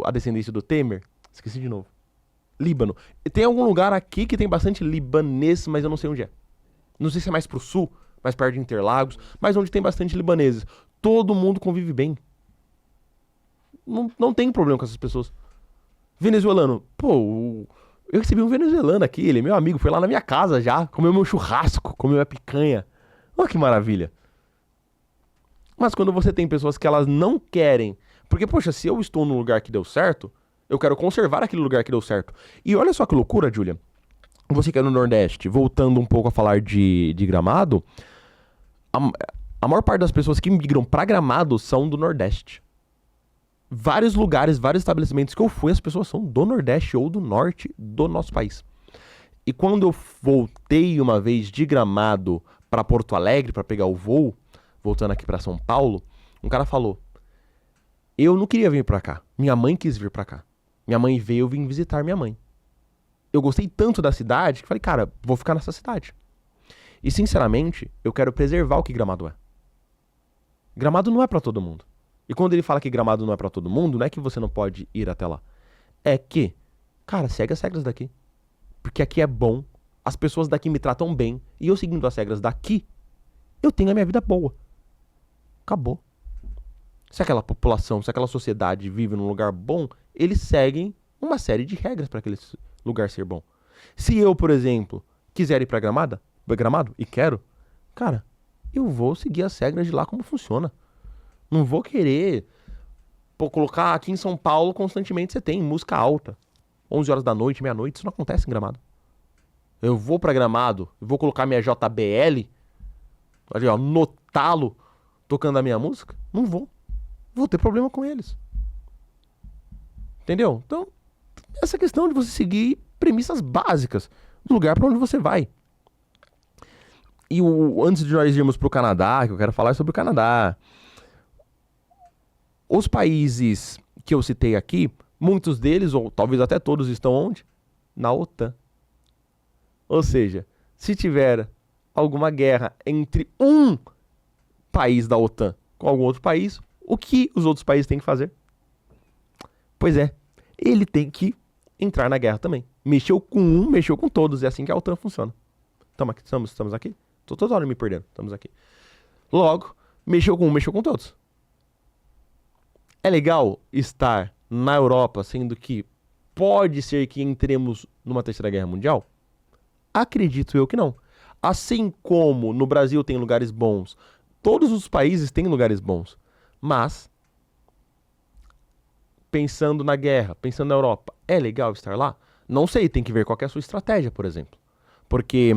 a descendência do Temer? Esqueci de novo. Líbano. Tem algum lugar aqui que tem bastante libanês, mas eu não sei onde é. Não sei se é mais pro sul, mais perto de Interlagos, mas onde tem bastante libaneses. Todo mundo convive bem. Não tem problema com essas pessoas. Venezuelano. Pô, eu recebi um venezuelano aqui, ele é meu amigo, foi lá na minha casa já, comeu meu churrasco, comeu minha picanha. Olha que maravilha. Mas quando você tem pessoas que elas não querem... Porque, poxa, se eu estou num lugar que deu certo, eu quero conservar aquele lugar que deu certo. E olha só que loucura, Julia. Você que é no Nordeste, voltando um pouco a falar de Gramado, a maior parte das pessoas que migram pra Gramado são do Nordeste. Vários lugares, vários estabelecimentos que eu fui, as pessoas são do Nordeste ou do Norte do nosso país. E quando eu voltei uma vez de Gramado pra Porto Alegre pra pegar o voo, voltando aqui pra São Paulo, um cara falou: eu não queria vir pra cá, minha mãe quis vir pra cá. Minha mãe veio, eu vim visitar minha mãe. Eu gostei tanto da cidade que falei, cara, vou ficar nessa cidade. E sinceramente, eu quero preservar o que Gramado é. Gramado não é pra todo mundo. E quando ele fala que Gramado não é pra todo mundo, não é que você não pode ir até lá. É que, cara, segue as regras daqui. Porque aqui é bom, as pessoas daqui me tratam bem, e eu seguindo as regras daqui, eu tenho a minha vida boa. Acabou. Se aquela população, se aquela sociedade vive num lugar bom, eles seguem uma série de regras para aquele lugar ser bom. Se eu, por exemplo, quiser ir para Gramado, e quero, cara, eu vou seguir as regras de lá como funciona. Não vou querer colocar aqui em São Paulo constantemente você tem música alta. 11 horas da noite, meia-noite, isso não acontece em Gramado. Eu vou para Gramado, vou colocar minha JBL, ali ó, no talo, tocando a minha música? Não vou. Vou ter problema com eles. Entendeu? Então, essa questão de você seguir premissas básicas do lugar para onde você vai. E antes de nós irmos pro Canadá, que eu quero falar sobre o Canadá. Os países que eu citei aqui, muitos deles, ou talvez até todos, estão onde? Na OTAN. Ou seja, se tiver alguma guerra entre um país da OTAN com algum outro país, o que os outros países têm que fazer? Pois é, ele tem que entrar na guerra também. Mexeu com um, mexeu com todos. É assim que a OTAN funciona. Estamos aqui? Tô toda hora me perdendo. Estamos aqui. Logo, mexeu com um, mexeu com todos. É legal estar na Europa, sendo que pode ser que entremos numa terceira guerra mundial? Acredito eu que não. Assim como no Brasil tem lugares bons, todos os países têm lugares bons. Mas, pensando na guerra, pensando na Europa, é legal estar lá? Não sei, tem que ver qual que é a sua estratégia, por exemplo. Porque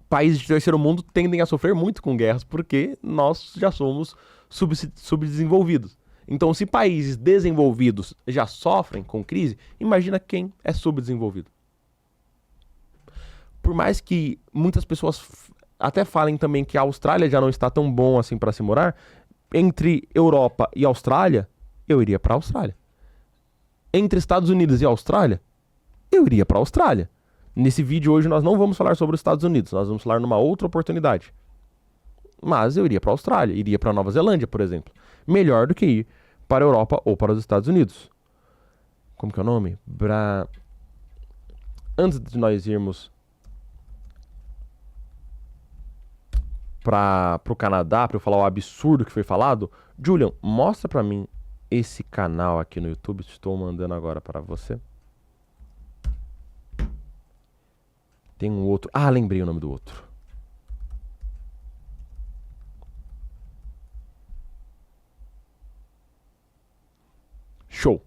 países de terceiro mundo tendem a sofrer muito com guerras, porque nós já somos subdesenvolvidos. Então, se países desenvolvidos já sofrem com crise, imagina quem é subdesenvolvido. Por mais que muitas pessoas até falem também que a Austrália já não está tão bom assim para se morar, entre Europa e Austrália, eu iria para a Austrália. Entre Estados Unidos e Austrália, eu iria para a Austrália. Nesse vídeo hoje nós não vamos falar sobre os Estados Unidos, nós vamos falar numa outra oportunidade. Mas eu iria para a Austrália, iria para a Nova Zelândia, por exemplo. Melhor do que ir para a Europa ou para os Estados Unidos. Como que é o nome? Antes de nós irmos pro Canadá, pra eu falar o absurdo que foi falado, Julian, mostra pra mim esse canal aqui no YouTube. Estou mandando agora para você. Tem um outro. Ah, lembrei o nome do outro. Show.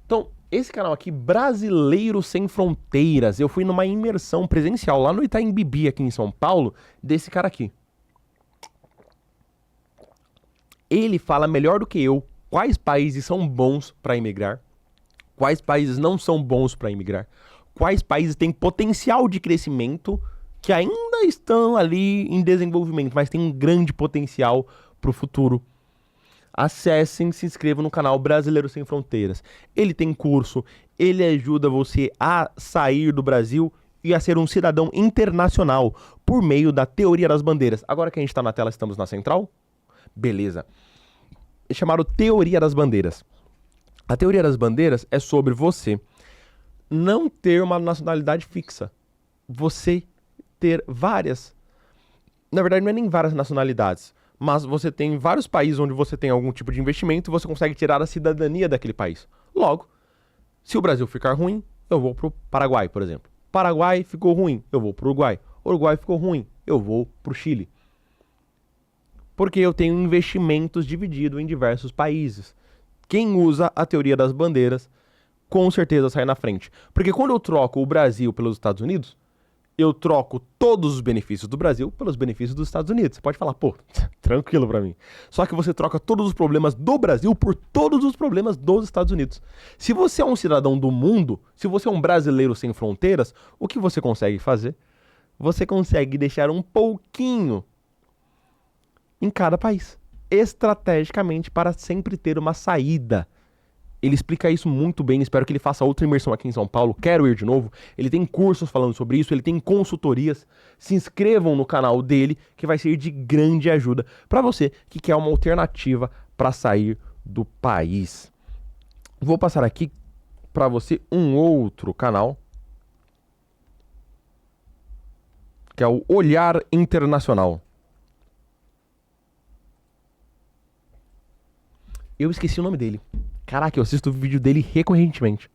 Então, esse canal aqui, Brasileiro Sem Fronteiras, eu fui numa imersão presencial lá no Itaim Bibi, aqui em São Paulo, desse cara aqui. Ele fala melhor do que eu quais países são bons para imigrar, quais países não são bons para imigrar, quais países têm potencial de crescimento, que ainda estão ali em desenvolvimento, mas tem um grande potencial para o futuro. Acessem, se inscrevam no canal Brasileiro Sem Fronteiras. Ele tem curso, ele ajuda você a sair do Brasil e a ser um cidadão internacional por meio da teoria das bandeiras. Agora que a gente está na tela, estamos na central? Beleza. É chamado Teoria das Bandeiras. A Teoria das Bandeiras é sobre você não ter uma nacionalidade fixa. Você ter várias... Na verdade, não é nem várias nacionalidades, mas você tem vários países onde você tem algum tipo de investimento e você consegue tirar a cidadania daquele país. Logo, se o Brasil ficar ruim, eu vou pro Paraguai, por exemplo. Paraguai ficou ruim, eu vou pro Uruguai. Uruguai ficou ruim, eu vou pro Chile. Porque eu tenho investimentos divididos em diversos países. Quem usa a teoria das bandeiras, com certeza sai na frente. Porque quando eu troco o Brasil pelos Estados Unidos, eu troco todos os benefícios do Brasil pelos benefícios dos Estados Unidos. Você pode falar, pô, tranquilo pra mim. Só que você troca todos os problemas do Brasil por todos os problemas dos Estados Unidos. Se você é um cidadão do mundo, se você é um brasileiro sem fronteiras, o que você consegue fazer? Você consegue deixar um pouquinho em cada país, estrategicamente, para sempre ter uma saída. Ele explica isso muito bem, espero que ele faça outra imersão aqui em São Paulo, quero ir de novo. Ele tem cursos falando sobre isso, ele tem consultorias. Se inscrevam no canal dele, que vai ser de grande ajuda para você que quer uma alternativa para sair do país. Vou passar aqui para você um outro canal, que é o Olhar Internacional. Eu esqueci o nome dele. Caraca, eu assisto o vídeo dele recorrentemente.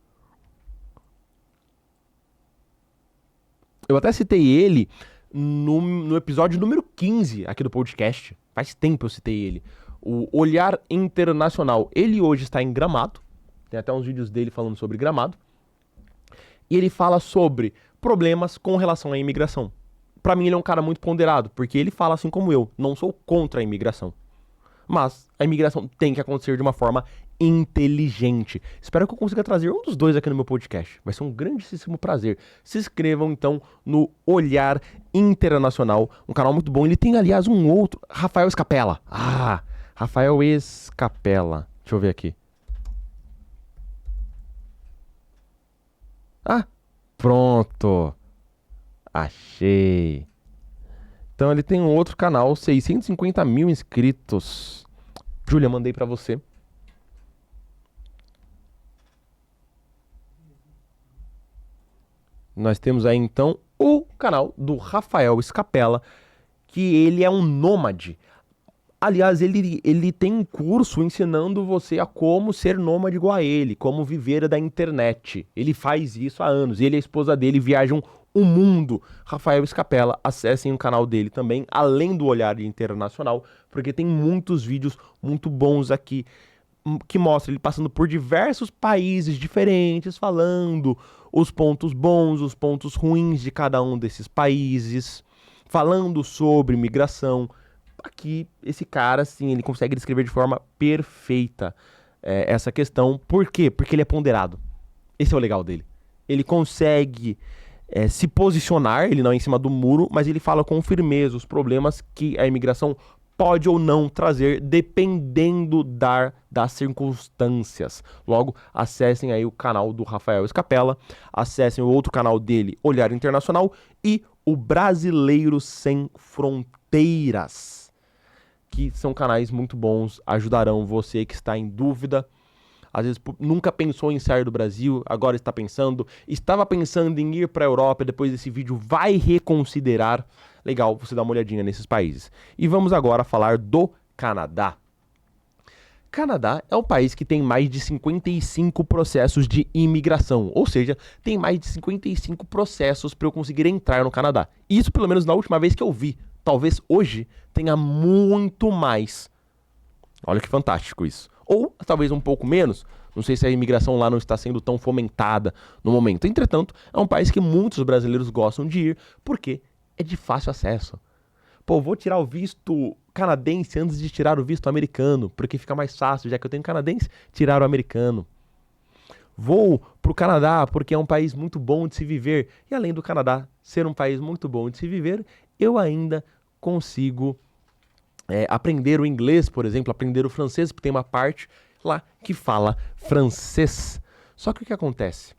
Eu até citei ele no episódio número 15 aqui do podcast. Faz tempo eu citei ele. O Olhar Internacional. Ele hoje está em Gramado. Tem até uns vídeos dele falando sobre Gramado. E ele fala sobre problemas com relação à imigração. Pra mim ele é um cara muito ponderado, porque ele fala assim como eu. Não sou contra a imigração. Mas a imigração tem que acontecer de uma forma inteligente. Espero que eu consiga trazer um dos dois aqui no meu podcast. Vai ser um grandíssimo prazer. Se inscrevam, então, no Olhar Internacional. Um canal muito bom. Ele tem, aliás, um outro. Rafael Scapella. Ah, Rafael Scapella. Deixa eu ver aqui. Ah, pronto. Achei. Então ele tem um outro canal, 650 mil inscritos. Júlia, mandei pra você. Nós temos aí então o canal do Rafael Scapella, que ele é um nômade. Aliás, ele tem um curso ensinando você a como ser nômade igual a ele, como viver da internet. Ele faz isso há anos. Ele e a esposa dele viajam o mundo. Rafael Scapella, acessem o canal dele também, além do Olhar Internacional, porque tem muitos vídeos muito bons aqui que mostram ele passando por diversos países diferentes, falando os pontos bons, os pontos ruins de cada um desses países, falando sobre migração. Aqui, esse cara, assim, ele consegue descrever de forma perfeita essa questão. Por quê? Porque ele é ponderado. Esse é o legal dele. Ele consegue se posicionar, ele não é em cima do muro, mas ele fala com firmeza os problemas que a imigração pode ou não trazer, dependendo das circunstâncias. Logo, acessem aí o canal do Rafael Scapella, acessem o outro canal dele, Olhar Internacional, e o Brasileiro Sem Fronteiras, que são canais muito bons, ajudarão você que está em dúvida às vezes nunca pensou em sair do Brasil, agora está pensando, estava pensando em ir para a Europa, depois desse vídeo vai reconsiderar. Legal, você dá uma olhadinha nesses países. E vamos agora falar do Canadá. Canadá é um país que tem mais de 55 processos de imigração, ou seja, tem mais de 55 processos para eu conseguir entrar no Canadá. Isso pelo menos na última vez que eu vi. Talvez hoje tenha muito mais. Olha que fantástico isso. Ou talvez um pouco menos. Não sei se a imigração lá não está sendo tão fomentada no momento. Entretanto, é um país que muitos brasileiros gostam de ir porque é de fácil acesso. Pô, vou tirar o visto canadense antes de tirar o visto americano, porque fica mais fácil, já que eu tenho canadense, tirar o americano. Vou pro Canadá porque é um país muito bom de se viver. E além do Canadá ser um país muito bom de se viver, eu ainda consigo aprender o inglês, por exemplo, aprender o francês, porque tem uma parte lá que fala francês. Só que o que acontece?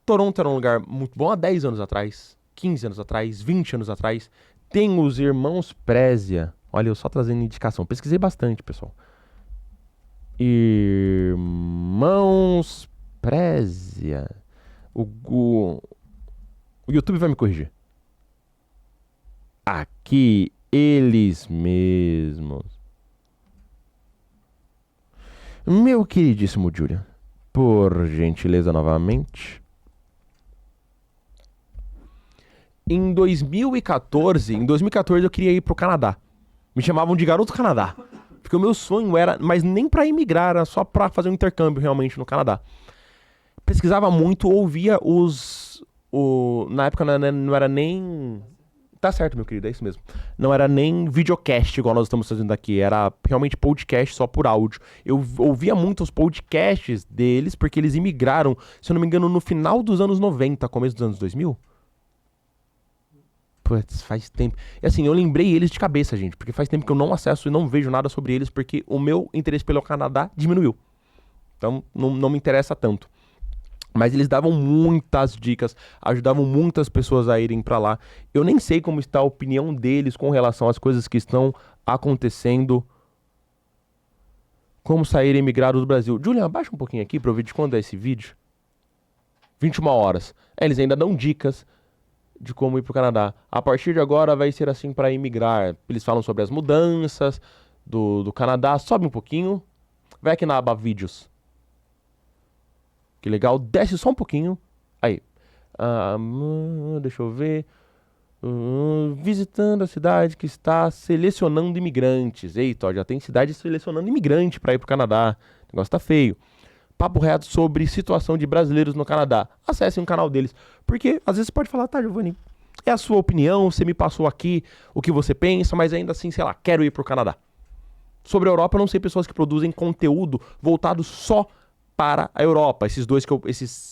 Toronto era um lugar muito bom há 10 anos atrás, 15 anos atrás, 20 anos atrás. Tem os irmãos Prézia. Olha, eu só trazendo indicação. Pesquisei bastante, pessoal. Irmãos Prézia. O YouTube vai me corrigir. Aqui, eles mesmos. Meu queridíssimo Julian, por gentileza novamente. Em 2014 eu queria ir pro Canadá. Me chamavam de Garoto Canadá. Porque o meu sonho era, mas nem pra emigrar, era só pra fazer um intercâmbio realmente no Canadá. Pesquisava muito, ouvia na época não era nem... Tá certo, meu querido, é isso mesmo. Não era nem videocast igual nós estamos fazendo aqui, era realmente podcast só por áudio. Eu ouvia muito os podcasts deles, porque eles imigraram, se eu não me engano, no final dos anos 90, começo dos anos 2000. Putz, faz tempo. E assim, eu lembrei eles de cabeça, gente, porque faz tempo que eu não acesso e não vejo nada sobre eles, porque o meu interesse pelo Canadá diminuiu. Então, não me interessa tanto. Mas eles davam muitas dicas, ajudavam muitas pessoas a irem pra lá. Eu nem sei como está a opinião deles com relação às coisas que estão acontecendo. Como sair e emigrar do Brasil. Julian, abaixa um pouquinho aqui pra eu ver de quando é esse vídeo. 21 horas. Eles ainda dão dicas de como ir pro Canadá. A partir de agora vai ser assim para emigrar. Eles falam sobre as mudanças do Canadá. Sobe um pouquinho. Vai aqui na aba vídeos. Que legal. Desce só um pouquinho. Aí. Deixa eu ver. Visitando a cidade que está selecionando imigrantes. Eita, ó, já tem cidade selecionando imigrante para ir pro Canadá. O negócio tá feio. Papo reto sobre situação de brasileiros no Canadá. Acessem o canal deles. Porque às vezes você pode falar, tá, Giovanni, é a sua opinião, você me passou aqui o que você pensa, mas ainda assim, sei lá, quero ir pro Canadá. Sobre a Europa, eu não sei pessoas que produzem conteúdo voltado só para a Europa. Esses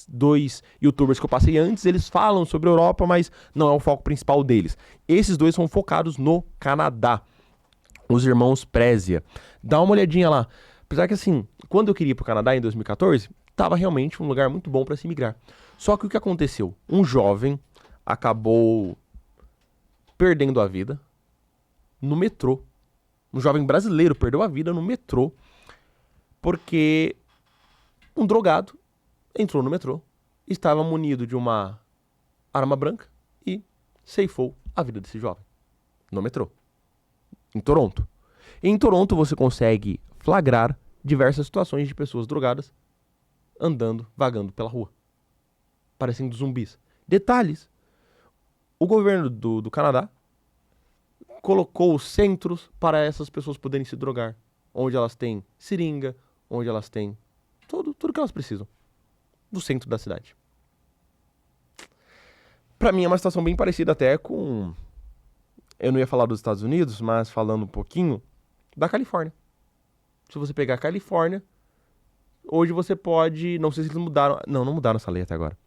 dois youtubers que eu passei antes, eles falam sobre a Europa, mas não é o foco principal deles. Esses dois são focados no Canadá. Os irmãos Prézia. Dá uma olhadinha lá. Apesar que assim, quando eu queria ir pro Canadá em 2014, tava realmente um lugar muito bom para se migrar. Só que o que aconteceu? Um jovem acabou perdendo a vida no metrô. Um jovem brasileiro perdeu a vida no metrô porque um drogado entrou no metrô, estava munido de uma arma branca e ceifou a vida desse jovem no metrô, em Toronto. Em Toronto você consegue flagrar diversas situações de pessoas drogadas andando, vagando pela rua, parecendo zumbis. Detalhes, o governo do Canadá colocou centros para essas pessoas poderem se drogar, onde elas têm seringa, onde elas têm tudo que elas precisam, do centro da cidade. Pra mim é uma situação bem parecida até com... Eu não ia falar dos Estados Unidos, mas falando um pouquinho da Califórnia. Se você pegar a Califórnia, hoje você pode... Não sei se eles mudaram... Não mudaram essa lei até agora.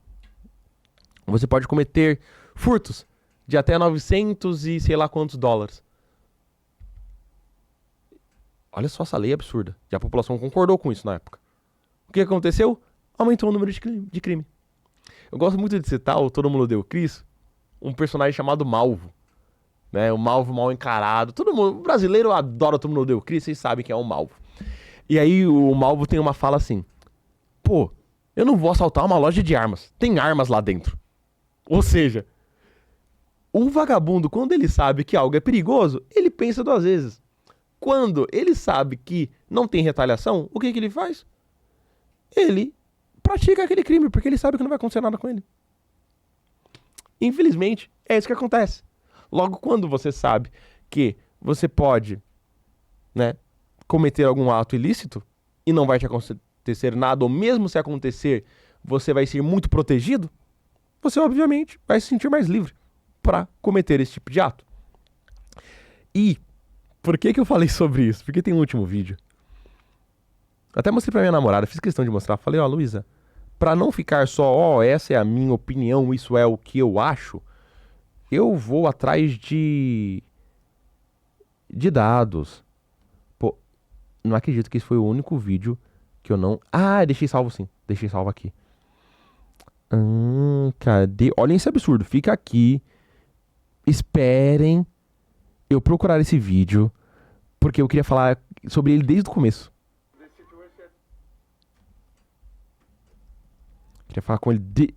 Você pode cometer furtos de até 900 e sei lá quantos dólares. Olha só essa lei absurda. E a população concordou com isso na época. O que aconteceu? Aumentou o número de crime. Eu gosto muito de citar o Todo Mundo Odeia o Chris, um personagem chamado Malvo. Né? O Malvo mal encarado. Todo mundo, o brasileiro adora Todo Mundo Odeia o Chris, vocês sabem que é um Malvo. E aí o Malvo tem uma fala assim: Pô, eu não vou assaltar uma loja de armas. Tem armas lá dentro. Ou seja, o vagabundo, quando ele sabe que algo é perigoso, ele pensa duas vezes. Quando ele sabe que não tem retaliação, o que ele faz? Ele pratica aquele crime, porque ele sabe que não vai acontecer nada com ele. Infelizmente, é isso que acontece. Logo, quando você sabe que você pode, né, cometer algum ato ilícito e não vai te acontecer nada, ou mesmo se acontecer, você vai ser muito protegido, você obviamente vai se sentir mais livre para cometer esse tipo de ato. E por que eu falei sobre isso? Porque tem um último vídeo. Até mostrei pra minha namorada, fiz questão de mostrar. Falei, ó, Luísa, pra não ficar só, ó, essa é a minha opinião, isso é o que eu acho, eu vou atrás de dados. Pô, não acredito que esse foi o único vídeo que eu não... Ah, deixei salvo sim. Deixei salvo aqui. Cadê? Olhem esse absurdo. Fica aqui. Esperem eu procurar esse vídeo, porque eu queria falar sobre ele desde o começo. Queria falar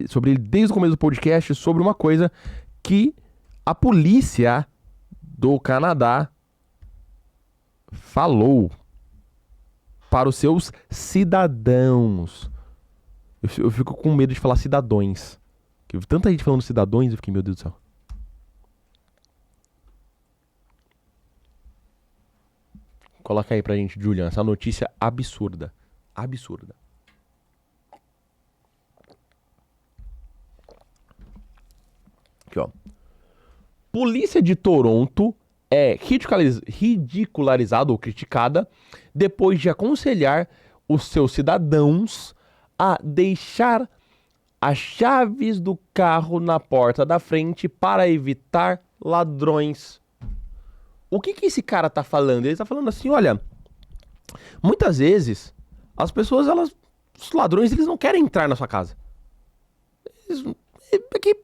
sobre ele desde o começo do podcast, sobre uma coisa que a polícia do Canadá falou para os seus cidadãos. Eu fico com medo de falar cidadãos. Eu vi tanta gente falando cidadãos, eu fiquei, meu Deus do céu. Coloca aí pra gente, Julian, essa notícia absurda. Absurda. Aqui, ó. Polícia de Toronto é ridicularizada ou criticada depois de aconselhar os seus cidadãos a deixar as chaves do carro na porta da frente para evitar ladrões. O que esse cara tá falando? Ele tá falando assim, olha, muitas vezes as pessoas, os ladrões, eles não querem entrar na sua casa.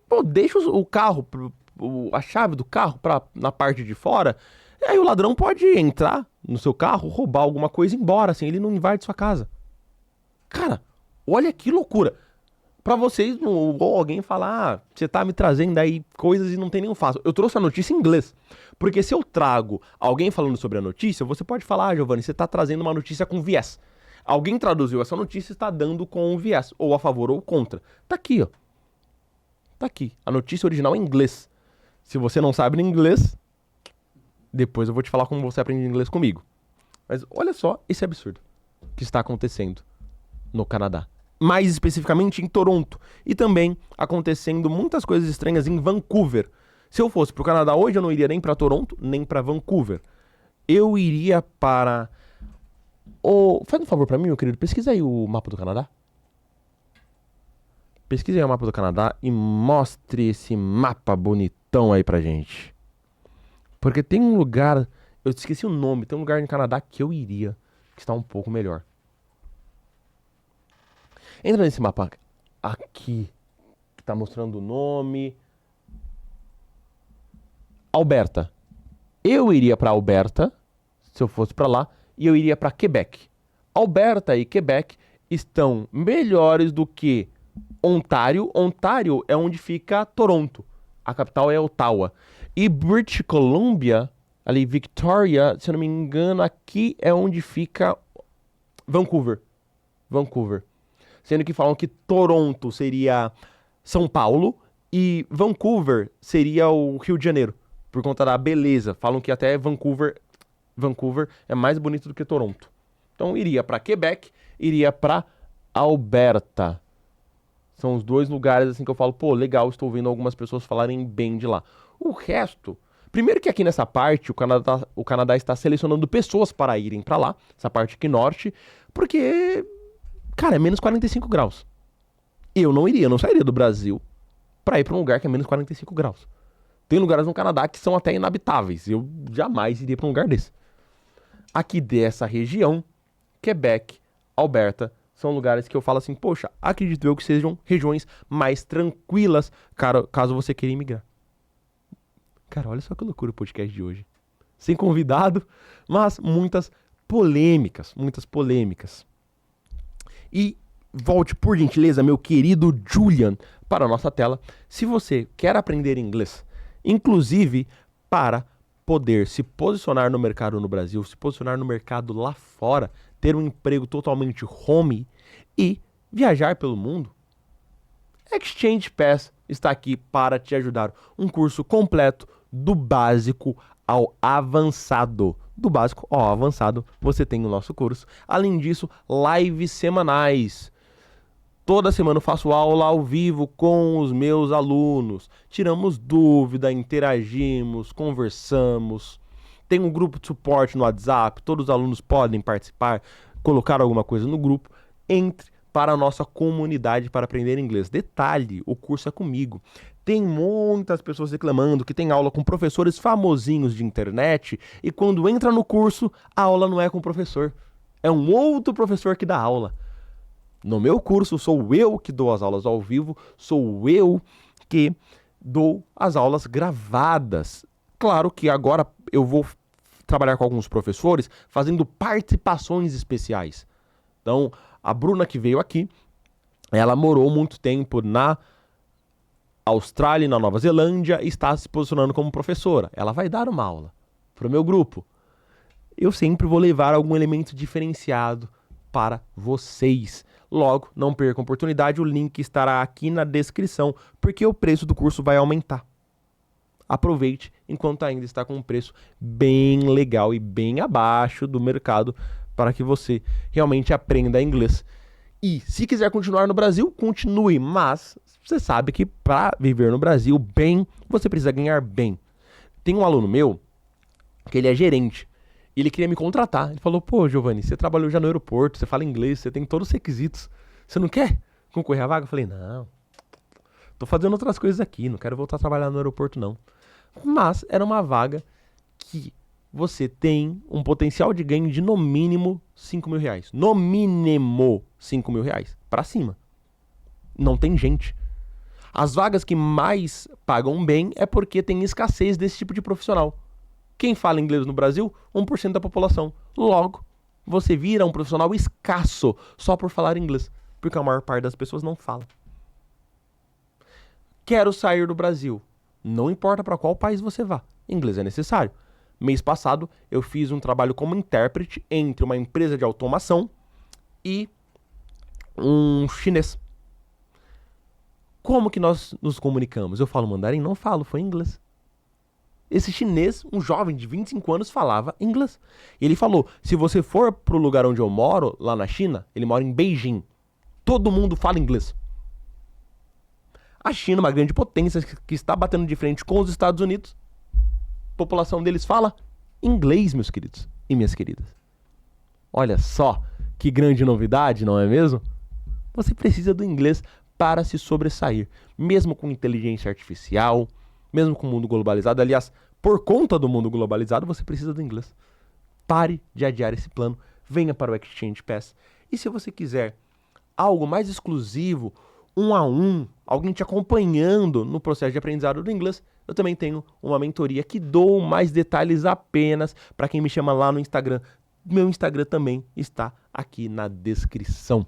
Pô, deixa o carro, a chave do carro na parte de fora, e aí o ladrão pode entrar no seu carro, roubar alguma coisa e ir embora, assim, ele não invade sua casa. Cara, olha que loucura. Pra vocês, ou alguém falar, você tá me trazendo aí coisas e não tem nenhum fato. Eu trouxe a notícia em inglês. Porque se eu trago alguém falando sobre a notícia, você pode falar, Giovanni, você tá trazendo uma notícia com viés. Alguém traduziu essa notícia e está dando com um viés, ou a favor ou contra. Tá aqui, ó. Tá aqui. A notícia original em inglês. Se você não sabe inglês, depois eu vou te falar como você aprende inglês comigo. Mas olha só esse absurdo que está acontecendo no Canadá. Mais especificamente em Toronto. E também acontecendo muitas coisas estranhas em Vancouver. Se eu fosse pro Canadá hoje, eu não iria nem para Toronto, nem para Vancouver. Eu iria para... Faz um favor para mim, meu querido. Pesquisa aí o mapa do Canadá. Pesquisa aí o mapa do Canadá e mostre esse mapa bonitão aí pra gente. Porque tem um lugar... Eu esqueci o nome. Tem um lugar no Canadá que eu iria, que está um pouco melhor. Entra nesse mapa aqui, que tá mostrando o nome. Alberta. Eu iria para Alberta, se eu fosse para lá, e eu iria para Quebec. Alberta e Quebec estão melhores do que Ontário. Ontário é onde fica Toronto. A capital é Ottawa. E British Columbia, ali Victoria, se eu não me engano, aqui é onde fica Vancouver. Sendo que falam que Toronto seria São Paulo e Vancouver seria o Rio de Janeiro, por conta da beleza. Falam que até Vancouver é mais bonito do que Toronto. Então iria para Quebec, iria para Alberta. São os dois lugares assim que eu falo, pô, legal, estou vendo algumas pessoas falarem bem de lá. O resto, primeiro que aqui nessa parte o Canadá está selecionando pessoas para irem para lá, essa parte aqui norte, porque... Cara, é menos 45 graus. Eu não sairia do Brasil pra ir pra um lugar que é menos 45 graus. Tem lugares no Canadá que são até inabitáveis. Eu jamais iria pra um lugar desse. Aqui dessa região, Quebec, Alberta, são lugares que eu falo assim, poxa, acredito eu que sejam regiões mais tranquilas, caso você queira imigrar. Cara, olha só que loucura o podcast de hoje. Sem convidado, mas muitas polêmicas. E volte, por gentileza, meu querido Julian, para a nossa tela. Se você quer aprender inglês, inclusive para poder se posicionar no mercado no Brasil, se posicionar no mercado lá fora, ter um emprego totalmente home e viajar pelo mundo, Exchange Pass está aqui para te ajudar. Um curso completo do básico ao avançado. Do básico ao avançado, você tem o nosso curso. Além disso, lives semanais. Toda semana eu faço aula ao vivo com os meus alunos. Tiramos dúvida, interagimos, conversamos. Tem um grupo de suporte no WhatsApp. Todos os alunos podem participar, colocar alguma coisa no grupo. Entre para a nossa comunidade para aprender inglês. Detalhe, o curso é comigo. Tem muitas pessoas reclamando que tem aula com professores famosinhos de internet e quando entra no curso, a aula não é com o professor. É um outro professor que dá aula. No meu curso, sou eu que dou as aulas ao vivo, sou eu que dou as aulas gravadas. Claro que agora eu vou trabalhar com alguns professores fazendo participações especiais. Então, a Bruna que veio aqui, ela morou muito tempo na Austrália e na Nova Zelândia e está se posicionando como professora. Ela vai dar uma aula para o meu grupo. Eu sempre vou levar algum elemento diferenciado para vocês. Logo, não percam a oportunidade, o link estará aqui na descrição, porque o preço do curso vai aumentar. Aproveite enquanto ainda está com um preço bem legal e bem abaixo do mercado para que você realmente aprenda inglês. E se quiser continuar no Brasil, continue, mas você sabe que para viver no Brasil bem, você precisa ganhar bem. Tem um aluno meu, que ele é gerente, e ele queria me contratar. Ele falou, pô, Giovanni, você trabalhou já no aeroporto, você fala inglês, você tem todos os requisitos. Você não quer concorrer à vaga? Eu falei, não, tô fazendo outras coisas aqui, não quero voltar a trabalhar no aeroporto, não. Mas era uma vaga que você tem um potencial de ganho de no mínimo 5 mil reais. No mínimo 5 mil reais. Pra cima. Não tem gente. As vagas que mais pagam bem é porque tem escassez desse tipo de profissional. Quem fala inglês no Brasil? 1% da população. Logo, você vira um profissional escasso só por falar inglês. Porque a maior parte das pessoas não fala. Quero sair do Brasil. Não importa para qual país você vá. Inglês é necessário. Mês passado, eu fiz um trabalho como intérprete entre uma empresa de automação e um chinês. Como que nós nos comunicamos? Eu falo mandarim? Não falo, foi inglês. Esse chinês, um jovem de 25 anos, falava inglês. E ele falou, se você for pro lugar onde eu moro, lá na China, ele mora em Beijing, todo mundo fala inglês. A China, uma grande potência que está batendo de frente com os Estados Unidos, a população deles fala inglês, meus queridos e minhas queridas. Olha só que grande novidade, não é mesmo? Você precisa do inglês para se sobressair, mesmo com inteligência artificial, mesmo com o mundo globalizado. Aliás, por conta do mundo globalizado, você precisa do inglês. Pare de adiar esse plano, venha para o Exchange Pass. E se você quiser algo mais exclusivo, 1-a-1, alguém te acompanhando no processo de aprendizado do inglês, eu também tenho uma mentoria que dou mais detalhes apenas para quem me chama lá no Instagram. Meu Instagram também está aqui na descrição.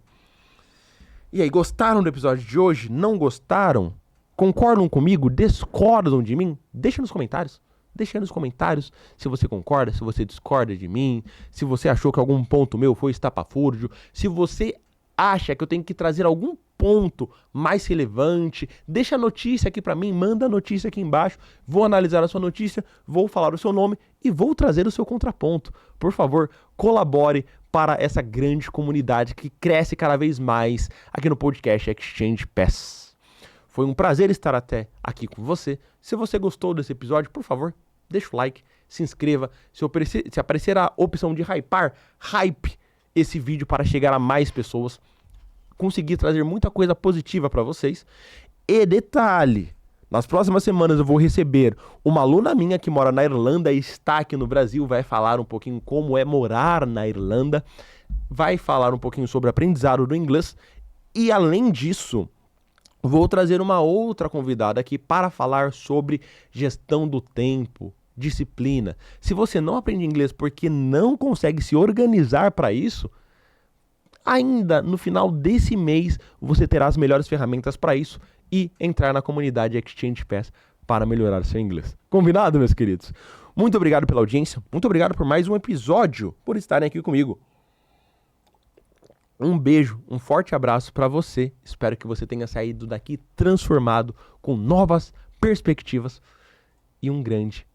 E aí, gostaram do episódio de hoje? Não gostaram? Concordam comigo? Discordam de mim? Deixa nos comentários. Deixa aí nos comentários se você concorda, se você discorda de mim, se você achou que algum ponto meu foi estapafúrdio, se você acha que eu tenho que trazer algum ponto mais relevante, deixa a notícia aqui para mim, manda a notícia aqui embaixo, vou analisar a sua notícia, vou falar o seu nome e vou trazer o seu contraponto. Por favor, colabore para essa grande comunidade que cresce cada vez mais aqui no podcast Exchange Pass. Foi um prazer estar até aqui com você. Se você gostou desse episódio, por favor, deixa o like, se inscreva. Se aparecer a opção de hypar, hype esse vídeo para chegar a mais pessoas. Conseguir trazer muita coisa positiva para vocês. E detalhe, nas próximas semanas eu vou receber uma aluna minha que mora na Irlanda e está aqui no Brasil, vai falar um pouquinho como é morar na Irlanda, vai falar um pouquinho sobre aprendizado do inglês e além disso, vou trazer uma outra convidada aqui para falar sobre gestão do tempo, disciplina. Se você não aprende inglês porque não consegue se organizar para isso, ainda no final desse mês você terá as melhores ferramentas para isso e entrar na comunidade Exchange Pass para melhorar seu inglês. Combinado, meus queridos? Muito obrigado pela audiência, muito obrigado por mais um episódio, por estarem aqui comigo. Um beijo, um forte abraço para você. Espero que você tenha saído daqui transformado, com novas perspectivas. E um grande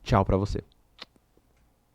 tchau para você.